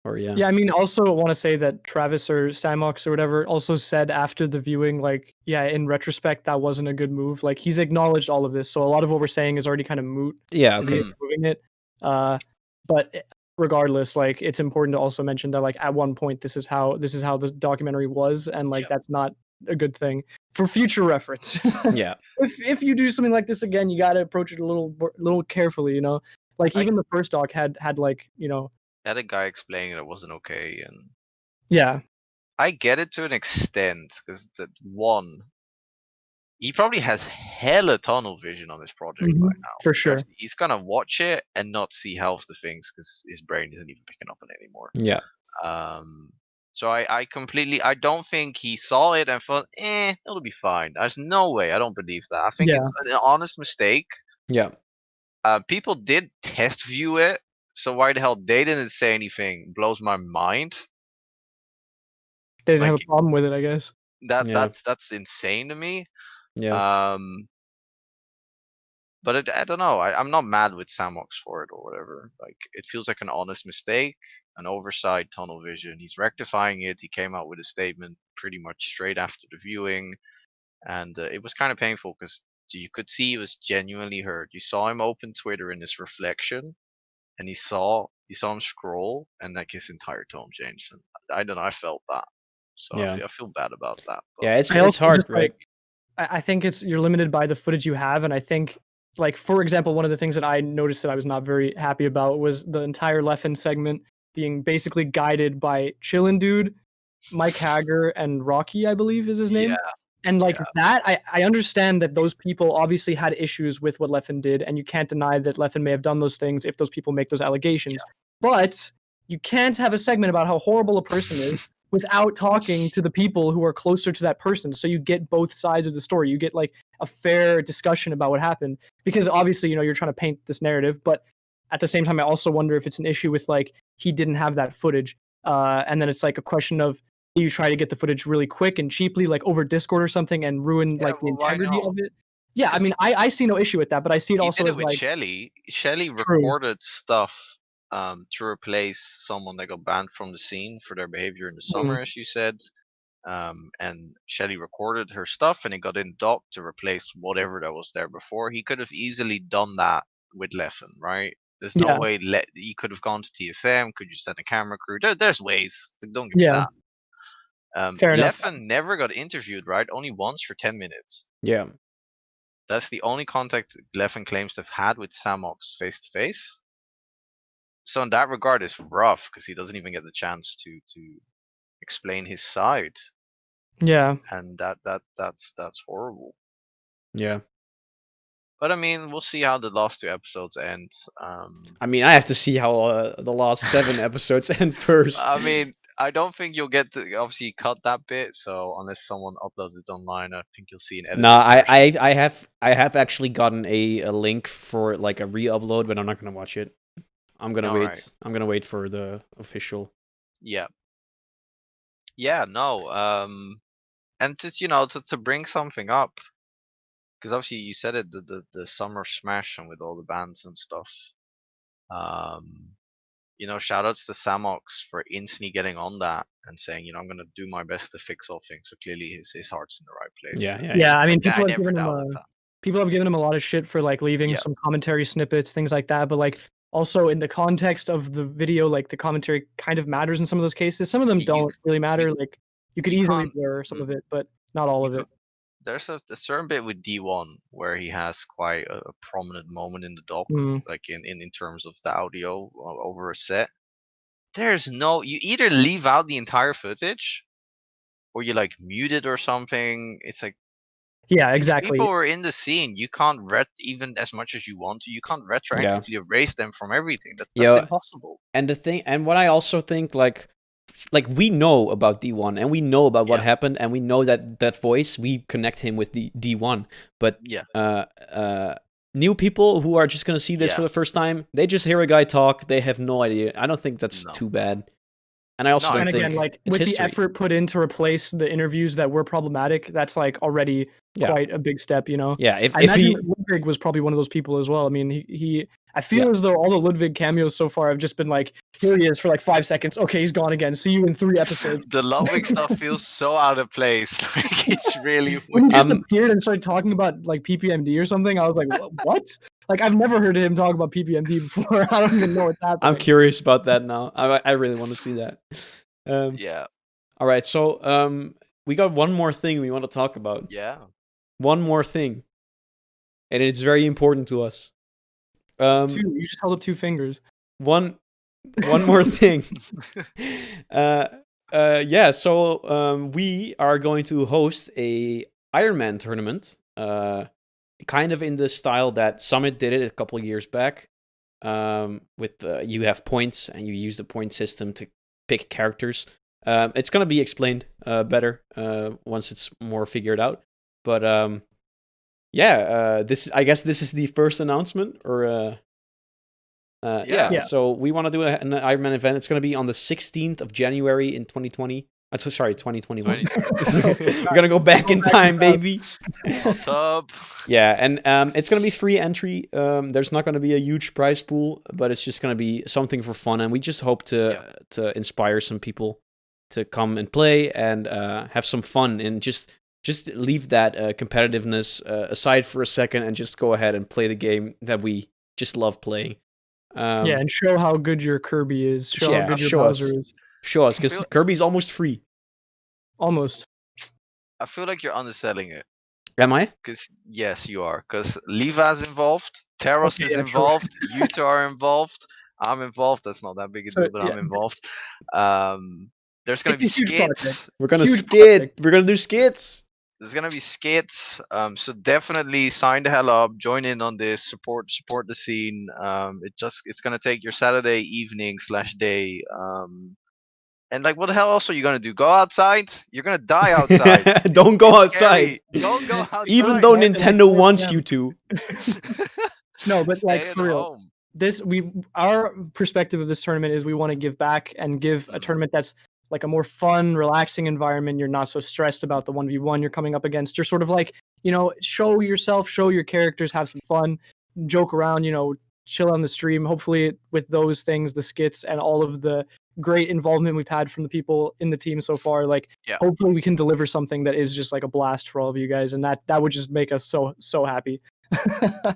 Speaker 2: Or
Speaker 1: Yeah, I mean, also want to say that Travis or Samox or whatever also said after the viewing, like, yeah, in retrospect, that wasn't a good move. Like, he's acknowledged all of this, so a lot of what we're saying is already kind of moot.
Speaker 2: Yeah,
Speaker 1: Is
Speaker 2: okay.
Speaker 1: he moving it? But regardless, like, it's important to also mention that, like, at one point, this is how the documentary was, and like, that's not a good thing for future reference.
Speaker 2: Yeah.
Speaker 1: If you do something like this again, you got to approach it a little carefully, you know. Like, even the first doc had like, you know.
Speaker 3: Had a guy explaining it wasn't okay, and
Speaker 1: Yeah.
Speaker 3: I get it to an extent because that one, he probably has hella tunnel vision on this project right now.
Speaker 1: For sure.
Speaker 3: He's gonna watch it and not see half the things because his brain isn't even picking up on it anymore.
Speaker 2: Yeah.
Speaker 3: So I don't think he saw it and thought, it'll be fine. There's no way. I don't believe that. I think it's an honest mistake.
Speaker 2: Yeah.
Speaker 3: People did test view it, so why the hell they didn't say anything blows my mind.
Speaker 1: They didn't have a problem with it, I guess.
Speaker 3: That's insane to me.
Speaker 2: Yeah.
Speaker 3: But I don't know. I'm not mad with Samox for it or whatever. Like, it feels like an honest mistake, an oversight, tunnel vision. He's rectifying it. He came out with a statement pretty much straight after the viewing, and it was kind of painful because you could see he was genuinely hurt. You saw him open Twitter in his reflection, and you saw him scroll, and like his entire tone changed. And I don't know. I felt that, so I feel bad about that. But
Speaker 2: yeah, it's hard, right?
Speaker 1: I think you're limited by the footage you have, and I think, like, for example, one of the things that I noticed that I was not very happy about was the entire Leffen segment being basically guided by Chillin' Dude, Mike Hager, and Rocky, I believe is his name.
Speaker 3: Yeah.
Speaker 1: And like that, I understand that those people obviously had issues with what Leffen did, and you can't deny that Leffen may have done those things if those people make those allegations. But you can't have a segment about how horrible a person is without talking to the people who are closer to that person. So you get both sides of the story. You get like a fair discussion about what happened, because obviously, you know, you're trying to paint this narrative, but at the same time, I also wonder if it's an issue with like he didn't have that footage. And then it's like a question of, do you try to get the footage really quick and cheaply, like over Discord or something, and ruin like the integrity of it? Yeah, I mean, I see no issue with that, but I see it also as like
Speaker 3: Shelly. Shelly recorded stuff to replace someone that got banned from the scene for their behavior in the summer, as you said. And Shelly recorded her stuff, and it got in doc to replace whatever that was there before. He could have easily done that with Leffen, right? There's no way he could have gone to TSM. Could you send a camera crew? There's ways. Don't give me that.
Speaker 1: Fair enough.
Speaker 3: Leffen never got interviewed, right? Only once for 10 minutes.
Speaker 2: Yeah.
Speaker 3: That's the only contact Leffen claims to have had with Samox face to face. So in that regard, it's rough because he doesn't even get the chance to explain his side.
Speaker 1: Yeah.
Speaker 3: And that's horrible.
Speaker 2: Yeah.
Speaker 3: But I mean, we'll see how the last 2 episodes end.
Speaker 2: I mean, I have to see how the last 7 episodes end first.
Speaker 3: I mean, I don't think you'll get to obviously cut that bit. So unless someone uploads it online, I think you'll see an edit.
Speaker 2: No, I have actually gotten a link for like a re-upload, but I'm not gonna watch it. I'm gonna wait. Right. I'm gonna wait for the official.
Speaker 3: Yeah. Yeah. No. And to bring something up, because obviously you said it, the Summer Smash and with all the bands and stuff. Shoutouts to Samox for instantly getting on that and saying, I'm gonna do my best to fix all things. So clearly his heart's in the right place.
Speaker 1: Yeah. I mean, people have given him a lot of shit for like leaving some commentary snippets, things like that. But like, also in the context of the video, like the commentary kind of matters in some of those cases. Some of them
Speaker 3: You-
Speaker 1: don't really matter. Like you could
Speaker 3: you
Speaker 1: easily
Speaker 3: can't-
Speaker 1: blur some of it, but not all of it.
Speaker 3: There's a certain bit with D1 where he has quite a prominent moment in the doc,
Speaker 1: Mm.
Speaker 3: like in terms of the audio over a set. There's no, you either leave out the entire footage or you like mute it or something. It's like
Speaker 1: Yeah,
Speaker 3: these
Speaker 1: exactly.
Speaker 3: people are in the scene. You can't even as much as you want to. You can't retroactively erase them from everything. That's
Speaker 2: Yeah.
Speaker 3: impossible.
Speaker 2: And the thing, and what I also think, like we know about D1 and we know about what
Speaker 3: Yeah.
Speaker 2: happened, and we know that voice, we connect him with the D1. But
Speaker 3: Yeah.
Speaker 2: new people who are just gonna see this
Speaker 3: Yeah.
Speaker 2: for the first time, they just hear a guy talk. They have no idea. I don't think that's
Speaker 3: No.
Speaker 2: too bad. And I also
Speaker 3: No,
Speaker 2: don't
Speaker 1: And
Speaker 2: think
Speaker 1: again, like
Speaker 2: it's
Speaker 1: with
Speaker 2: history.
Speaker 1: the effort put in to replace the interviews that were problematic, that's like already
Speaker 2: Yeah.
Speaker 1: quite a big step, you know.
Speaker 2: Yeah, if
Speaker 1: I
Speaker 2: he
Speaker 1: imagine Ludwig was probably one of those people as well. I mean, he I feel as though all the Ludwig cameos so far have just been like, here he is for like 5 seconds. Okay, he's gone again. See you in 3 episodes.
Speaker 3: The Ludwig stuff feels so out of place. Like it's really
Speaker 1: When he
Speaker 3: weird.
Speaker 1: just appeared and started talking about like PPMD or something, I was like, what? Like I've never heard him talk about PPMD before. I don't even know what's happening.
Speaker 2: I'm curious about that now. I really want to see that.
Speaker 3: Yeah.
Speaker 2: All right, so we got one more thing we want to talk about.
Speaker 3: Yeah.
Speaker 2: One more thing, and it's very important to us.
Speaker 1: 2, you just held up 2 fingers.
Speaker 2: One more thing. Yeah. So we are going to host a Ironman tournament. Kind of in the style that Summit did it a couple years back. With you have points and you use the point system to pick characters. It's gonna be explained better once it's more figured out. But I guess this is the first announcement, or
Speaker 3: Yeah.
Speaker 2: So we want to do an Ironman event. It's gonna be on the 16th of January in 2020. Sorry, 2021. We're gonna go back in time, baby.
Speaker 3: Top.
Speaker 2: Yeah, and it's gonna be free entry. There's not gonna be a huge prize pool, but it's just gonna be something for fun, and we just hope to inspire some people to come and play and have some fun, and just leave that competitiveness aside for a second and just go ahead and play the game that we just love playing.
Speaker 1: Yeah, and show how good your Kirby is. Show how good your Bowser is.
Speaker 2: Show us, because Kirby's almost free.
Speaker 1: Almost.
Speaker 3: I feel like you're underselling it.
Speaker 2: Am I?
Speaker 3: Because yes, you are. Because Leva's involved, Teros
Speaker 1: Okay,
Speaker 3: is
Speaker 1: yeah, true.
Speaker 3: involved, Yuta are involved, I'm involved. That's not that big a
Speaker 1: So,
Speaker 3: deal, but I'm
Speaker 1: yeah.
Speaker 3: involved. There's gonna
Speaker 1: It's
Speaker 3: be
Speaker 1: a huge project.
Speaker 3: skits.
Speaker 2: We're gonna
Speaker 1: Huge
Speaker 2: skit.
Speaker 1: project.
Speaker 2: We're gonna do skits.
Speaker 3: There's gonna be skits. So definitely sign the hell up, join in on this, support the scene. It's gonna take your Saturday evening / day. And like, what the hell else are you gonna do? Go outside? You're gonna die outside.
Speaker 2: Don't go
Speaker 3: It's
Speaker 2: outside.
Speaker 3: scary. Don't go outside.
Speaker 2: Even though
Speaker 1: man.
Speaker 2: Nintendo
Speaker 1: Like,
Speaker 2: wants
Speaker 1: yeah.
Speaker 2: you to.
Speaker 1: No, but like
Speaker 3: Stay at
Speaker 1: for real.
Speaker 3: home.
Speaker 1: Our perspective of this tournament is we want to give back and give a tournament that's like a more fun, relaxing environment. You're not so stressed about the 1v1 you're coming up against. You're sort of like, show yourself, show your characters, have some fun, joke around, chill on the stream. Hopefully with those things, the skits and all of the great involvement we've had from the people in the team so far, like hopefully we can deliver something that is just like a blast for all of you guys, and that would just make us so happy.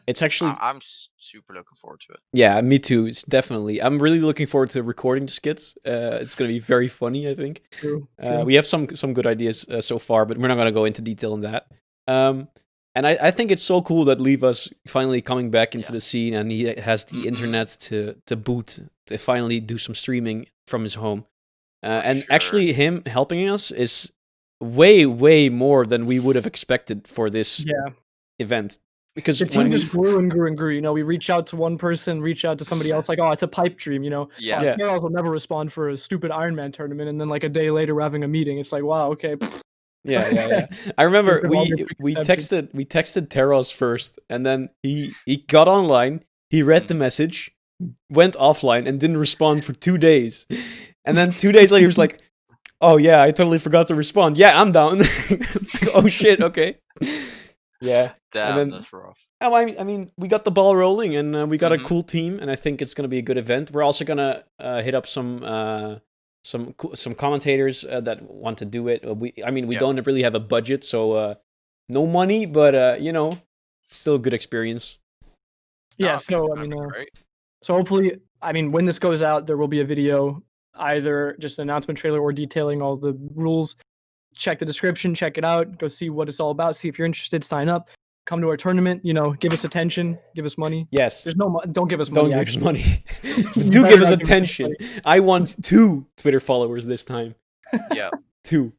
Speaker 2: It's actually,
Speaker 3: I'm super looking forward to it.
Speaker 2: yeah, me too. It's definitely. I'm really looking forward to recording the skits. It's gonna be very funny, I think.
Speaker 1: True.
Speaker 2: We have some good ideas so far, but we're not gonna go into detail on that. And I think it's so cool that Leva's finally coming back into the scene, and he has the internet to boot, to finally do some streaming from his home. And actually, him helping us is way more than we would have expected for this event. Because
Speaker 1: the team just grew and grew. We reach out to one person, reach out to somebody else, like, oh, it's a pipe dream, Carol will never respond for a stupid Ironman tournament, and then like a day later we're having a meeting. It's like, wow, okay.
Speaker 2: Yeah. I remember we texted Teros first, and then he got online, he read the message, went offline, and didn't respond for 2 days. And then 2 days later he was like, oh yeah, I totally forgot to respond. Yeah, I'm down. Oh shit, okay. Yeah.
Speaker 3: Damn, that's rough.
Speaker 2: I mean, we got the ball rolling, and we got a cool team, and I think it's gonna be a good event. We're also gonna hit up some commentators that want to do it. We don't really have a budget, so no money, but still a good experience.
Speaker 1: Yeah.
Speaker 3: No,
Speaker 1: So
Speaker 3: that'd be great.
Speaker 1: So hopefully, I mean, when this goes out, there will be a video, either just an announcement trailer or detailing all the rules. Check the description, check it out, go see what it's all about. See if you're interested, sign up, come to our tournament. You know, give us attention, give us money.
Speaker 2: Yes.
Speaker 1: There's no, don't give us money.
Speaker 2: Don't give us money.
Speaker 1: You
Speaker 2: Do
Speaker 1: better
Speaker 2: give us
Speaker 1: not give us
Speaker 2: attention. I want 2 Twitter followers this time.
Speaker 3: Yeah.
Speaker 2: 2.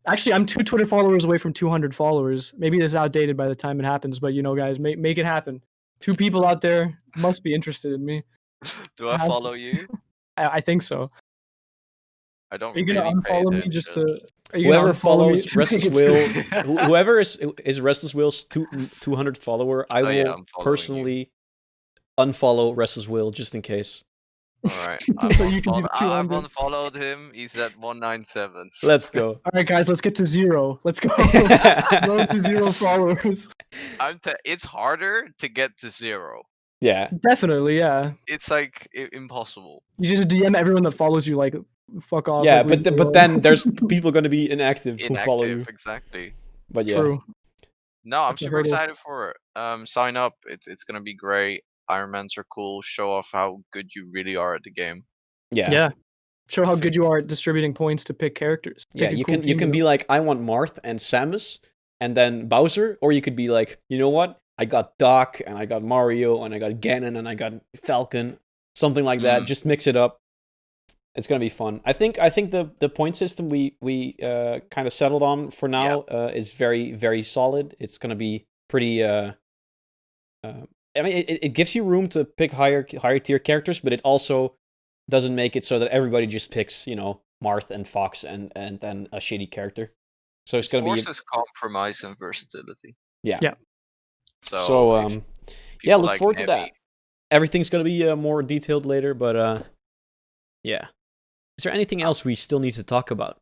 Speaker 1: Actually, I'm 2 Twitter followers away from 200 followers. Maybe this is outdated by the time it happens, but you know, guys, make it happen. 2 people out there must be interested in me.
Speaker 3: Do I
Speaker 1: Has-
Speaker 3: follow you?
Speaker 1: I think so.
Speaker 3: I don't
Speaker 1: Are you
Speaker 3: really
Speaker 1: gonna
Speaker 3: pay
Speaker 1: unfollow me
Speaker 3: attention.
Speaker 1: just to? Are you gonna
Speaker 2: Whoever
Speaker 1: unfollow me
Speaker 2: follows
Speaker 1: to
Speaker 2: Restless
Speaker 1: make it-
Speaker 2: Will, whoever is Restless Will's 200 follower, I
Speaker 3: Oh,
Speaker 2: will
Speaker 3: yeah, I'm following you.
Speaker 2: personally unfollow Restless Will just in case.
Speaker 3: Alright.
Speaker 1: So you can be the
Speaker 3: I've
Speaker 1: 200.
Speaker 3: unfollowed him. He's at 197.
Speaker 2: Let's go.
Speaker 1: All right, guys, let's get to 0. Let's go. Road to 0 followers.
Speaker 3: It's harder to get to 0.
Speaker 2: Yeah.
Speaker 1: Definitely, yeah.
Speaker 3: It's like impossible.
Speaker 1: You just DM everyone that follows you, like, fuck off.
Speaker 2: Yeah,
Speaker 1: like, leave me
Speaker 2: but
Speaker 1: alone.
Speaker 2: then there's people going to be inactive who follow you.
Speaker 3: Exactly.
Speaker 2: But yeah.
Speaker 1: True.
Speaker 3: No, I'm
Speaker 1: That's a
Speaker 3: super
Speaker 1: hurdle.
Speaker 3: excited for it. Sign up. It's gonna be great. Ironmans are cool. Show off how good you really are at the game.
Speaker 2: Yeah.
Speaker 1: Yeah. Show how good you are at distributing points to pick characters.
Speaker 2: Yeah,
Speaker 1: Pick a
Speaker 2: you
Speaker 1: cool
Speaker 2: can you
Speaker 1: team
Speaker 2: can
Speaker 1: to-
Speaker 2: be like, I want Marth and Samus and then Bowser, or you could be like, you know what? I got Doc and I got Mario and I got Ganon and I got Falcon, something like that. Just mix it up. It's gonna be fun. I think the point system we kind of settled on for now is very, very solid. It's gonna be pretty. I mean, it gives you room to pick higher tier characters, but it also doesn't make it so that everybody just picks, you know, Marth and Fox and then a shitty character. So it's gonna be
Speaker 3: Forces compromise and versatility.
Speaker 2: yeah.
Speaker 1: Yeah.
Speaker 2: So
Speaker 3: if
Speaker 2: yeah,
Speaker 3: people
Speaker 2: look
Speaker 3: like
Speaker 2: forward to that.
Speaker 3: heavy-
Speaker 2: Everything's gonna be more detailed later, but yeah. Is there anything else we still need to talk about?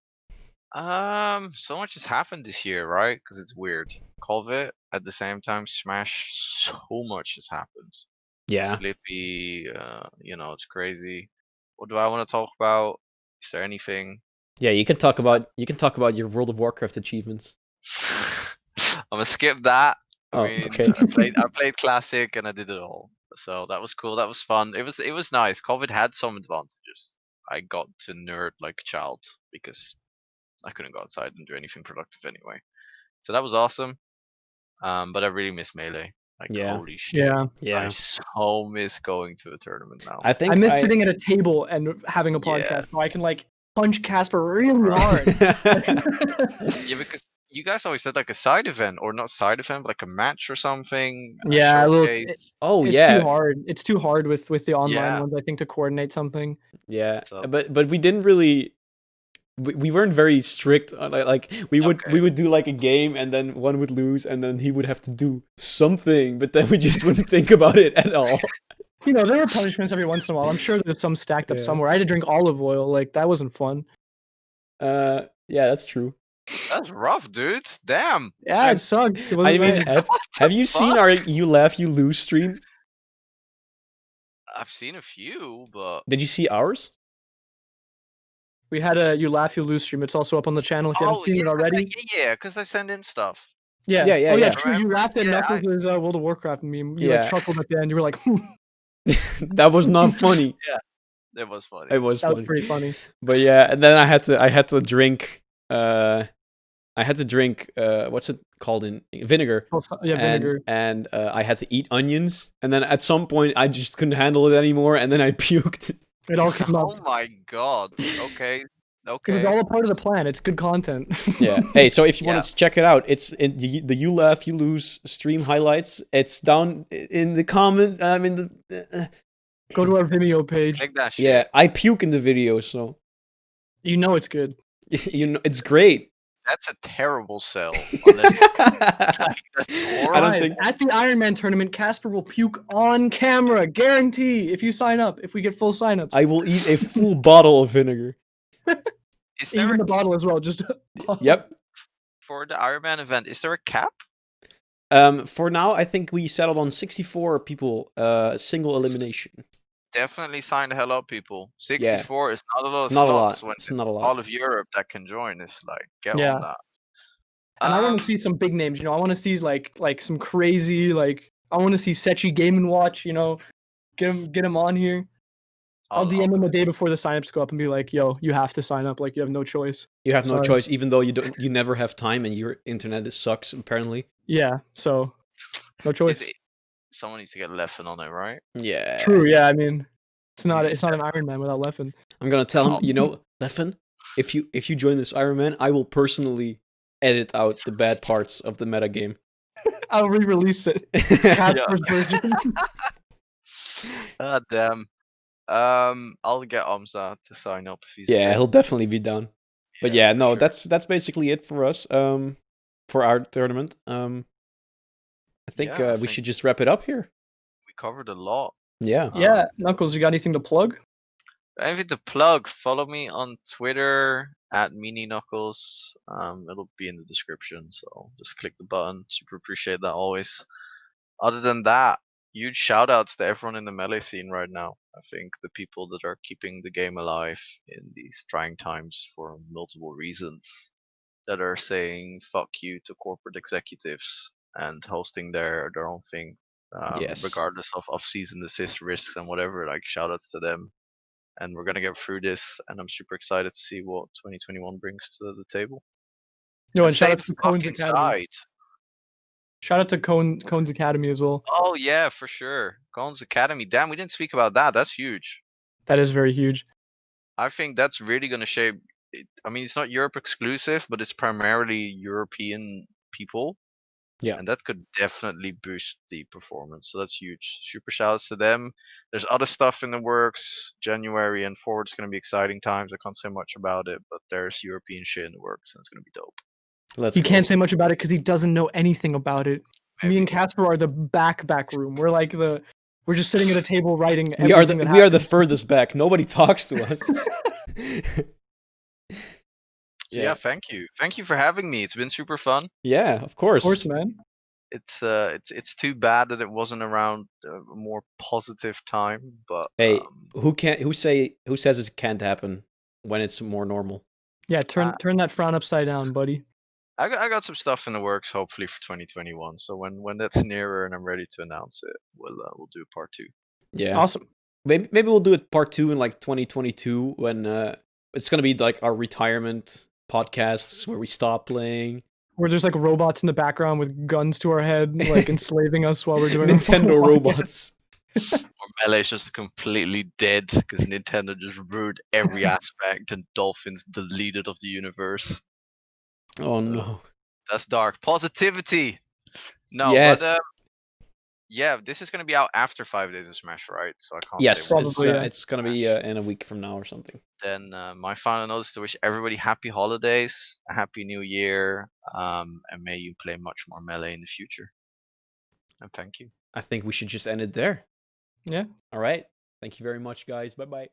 Speaker 3: So much has happened this year, right? Because it's weird. COVID at the same time, Smash. So much has happened.
Speaker 2: Yeah.
Speaker 3: Slippy, it's crazy. What do I want to talk about? Is there anything?
Speaker 2: Yeah, you can talk about your World of Warcraft achievements.
Speaker 3: I'm gonna skip that.
Speaker 2: Oh,
Speaker 3: I mean,
Speaker 2: okay.
Speaker 3: I played Classic and I did it all. So that was cool. That was fun. It was nice. COVID had some advantages. I got to nerd like a child because I couldn't go outside and do anything productive anyway. So that was awesome. But I really miss Melee. Like
Speaker 2: Yeah.
Speaker 3: holy shit.
Speaker 1: Yeah.
Speaker 2: Yeah.
Speaker 3: I so miss going to a tournament now.
Speaker 2: I think
Speaker 1: I miss sitting at a table and having a podcast
Speaker 3: Yeah.
Speaker 1: so I can like punch Casper really hard.
Speaker 3: Yeah, because you guys always had like a side event, or not side event, but like a match or something.
Speaker 1: Yeah, look,
Speaker 3: showcase.
Speaker 2: Oh
Speaker 1: it's
Speaker 2: yeah.
Speaker 1: too hard. It's too hard with the online
Speaker 3: Yeah.
Speaker 1: ones, I think, to coordinate something.
Speaker 2: Yeah.
Speaker 3: So-
Speaker 2: But we didn't really we weren't very strict on, like we would do like a game and then one would lose and then he would have to do something, but then we just wouldn't think about it at all.
Speaker 1: You know, there were punishments every once in a while. I'm sure there's some stacked up
Speaker 2: Yeah.
Speaker 1: somewhere. I had to drink olive oil. Like, that wasn't fun.
Speaker 2: Yeah, that's true.
Speaker 3: That's rough, dude. Damn.
Speaker 1: Yeah, it sucked. It
Speaker 2: I
Speaker 1: wasn't
Speaker 2: mean,
Speaker 1: nice.
Speaker 2: have you seen
Speaker 3: fuck?
Speaker 2: our You Laugh You Lose stream?
Speaker 3: I've seen a few, but
Speaker 2: Did you see ours?
Speaker 1: We had a You Laugh, You Lose stream. It's also up on the channel if you haven't seen it already.
Speaker 3: Yeah, because I send in stuff.
Speaker 1: Yeah.
Speaker 2: Yeah, yeah,
Speaker 1: Oh, yeah,
Speaker 2: yeah.
Speaker 1: true. You
Speaker 3: Remember?
Speaker 1: laughed at
Speaker 3: Yeah,
Speaker 1: Knuckles' World of Warcraft meme. You
Speaker 2: Yeah.
Speaker 1: like chuckled at the end. You were like,
Speaker 2: That was not funny.
Speaker 3: It was funny.
Speaker 2: It was
Speaker 1: that was
Speaker 2: funny.
Speaker 1: pretty funny.
Speaker 2: But yeah, and then I had to drink what's it called in vinegar.
Speaker 1: Yeah, vinegar.
Speaker 2: And I had to eat onions, and then at some point I just couldn't handle it anymore, and then I puked.
Speaker 1: It all came up.
Speaker 3: Oh my god. Okay.
Speaker 1: It was
Speaker 3: Okay.
Speaker 1: all a part of the plan. It's good content.
Speaker 2: Yeah. Hey, so if you
Speaker 3: Yeah.
Speaker 2: want to check it out, it's in the You Laugh You Lose stream highlights. It's down in the comments. I mean the
Speaker 1: Go to our Vimeo page.
Speaker 3: Like that shit.
Speaker 2: yeah. I puke in the video, so
Speaker 1: You know it's good.
Speaker 2: you know it's great.
Speaker 3: That's a terrible sell. Unless, that's
Speaker 2: I don't
Speaker 3: horrible.
Speaker 2: think-
Speaker 1: At the Ironman tournament, Casper will puke on camera. Guarantee. If you sign up, if we get full signups.
Speaker 2: I will eat a full bottle of vinegar.
Speaker 3: Is there
Speaker 1: Even
Speaker 3: a,
Speaker 1: the bottle as well. Just
Speaker 2: Yep.
Speaker 3: for the Ironman event? Is there a cap?
Speaker 2: For now, I think we settled on 64 people, single elimination.
Speaker 3: Definitely sign the hell up, people. 64 is not a lot
Speaker 2: It's
Speaker 3: of
Speaker 2: not a
Speaker 3: slots
Speaker 2: lot.
Speaker 3: when
Speaker 2: It's not a lot.
Speaker 3: all of Europe that can join. It's like get
Speaker 1: Yeah.
Speaker 3: on that.
Speaker 1: And I want
Speaker 3: Um,
Speaker 1: to see some big names. You know, I want to see like some crazy I want to see Sechi Game and Watch. You know, Get him on here. I'll DM him a day before the signups go up and be like, "Yo, you have to sign up. Like, you have no choice."
Speaker 2: You have no
Speaker 1: Sorry.
Speaker 2: choice, even though you never have time and your internet sucks apparently.
Speaker 1: Yeah, so no choice.
Speaker 3: Someone needs to get Leffen on it, right?
Speaker 2: Yeah.
Speaker 1: True. Yeah, I mean, it's not an Ironman without Leffen.
Speaker 2: I'm gonna tell him, you know, Leffen, if you join this Ironman, I will personally edit out the bad parts of the metagame.
Speaker 1: I'll re-release it. Casper's version.
Speaker 3: Damn. I'll get Amza to sign up if he's.
Speaker 2: Yeah, he'll definitely be down. But yeah, no,
Speaker 3: sure.
Speaker 2: that's basically it for us. For our tournament. I think we should just wrap it up here.
Speaker 3: We covered a lot.
Speaker 2: Yeah.
Speaker 1: Yeah, Knuckles, you got anything to plug?
Speaker 3: Anything to plug? Follow me on Twitter at @MiniKnuckles. It'll be in the description, so just click the button. Super appreciate that always. Other than that, huge shout outs to everyone in the Melee scene right now. I think the people that are keeping the game alive in these trying times for multiple reasons, that are saying fuck you to corporate executives and hosting their own thing,
Speaker 2: Yes.
Speaker 3: regardless of cease and desist risks and whatever. Like, shout outs to them. And we're gonna get through this, and I'm super excited to see what 2021 brings to the table.
Speaker 1: No, and shout out
Speaker 3: Stay
Speaker 1: to Cone's
Speaker 3: fucking
Speaker 1: Academy.
Speaker 3: inside.
Speaker 1: Shout out to Cone's Academy as well.
Speaker 3: Oh yeah, for sure. Cone's Academy. Damn, we didn't speak about that. That's huge.
Speaker 1: That is very huge.
Speaker 3: I think that's really gonna shape. I mean, it's not Europe exclusive, but it's primarily European people.
Speaker 2: Yeah.
Speaker 3: And that could definitely boost the performance. So that's huge. Super shouts to them. There's other stuff in the works. January and forward is going to be exciting times. I can't say much about it, but there's European shit in the works, and it's going to be dope.
Speaker 1: He can't say much about it because he doesn't know anything about it.
Speaker 3: Maybe.
Speaker 1: Me and Casper are the back room. We're like we're just sitting at a table writing.
Speaker 2: We are the furthest back. Nobody talks to us.
Speaker 3: Yeah, thank you for having me. It's been super fun.
Speaker 2: Yeah, of course.
Speaker 1: Of course, man.
Speaker 3: It's too bad that it wasn't around a more positive time, but
Speaker 2: hey, who says it can't happen when it's more normal?
Speaker 1: Yeah, turn that frown upside down, buddy.
Speaker 3: I got some stuff in the works, hopefully for 2021. So when that's nearer and I'm ready to announce it, we'll do part 2.
Speaker 2: Yeah,
Speaker 1: awesome.
Speaker 2: Maybe we'll do it part 2 in like 2022 when it's gonna be like our retirement podcasts where we stop playing.
Speaker 1: Where there's like robots in the background with guns to our head, like enslaving us while we're doing
Speaker 2: Nintendo robots.
Speaker 3: Or Melee is just completely dead because Nintendo just ruined every aspect and Dolphins deleted of the universe.
Speaker 2: Oh no.
Speaker 3: That's dark. Positivity! No,
Speaker 2: yes.
Speaker 3: But yeah, this is going to be out after 5 days of Smash, right? So I can't
Speaker 2: yes,
Speaker 3: say
Speaker 2: it's going to be in a week from now or something.
Speaker 3: Then my final note is to wish everybody happy holidays, a happy new year, and may you play much more Melee in the future. And thank you.
Speaker 2: I think we should just end it there.
Speaker 1: Yeah.
Speaker 2: All right. Thank you very much, guys. Bye-bye.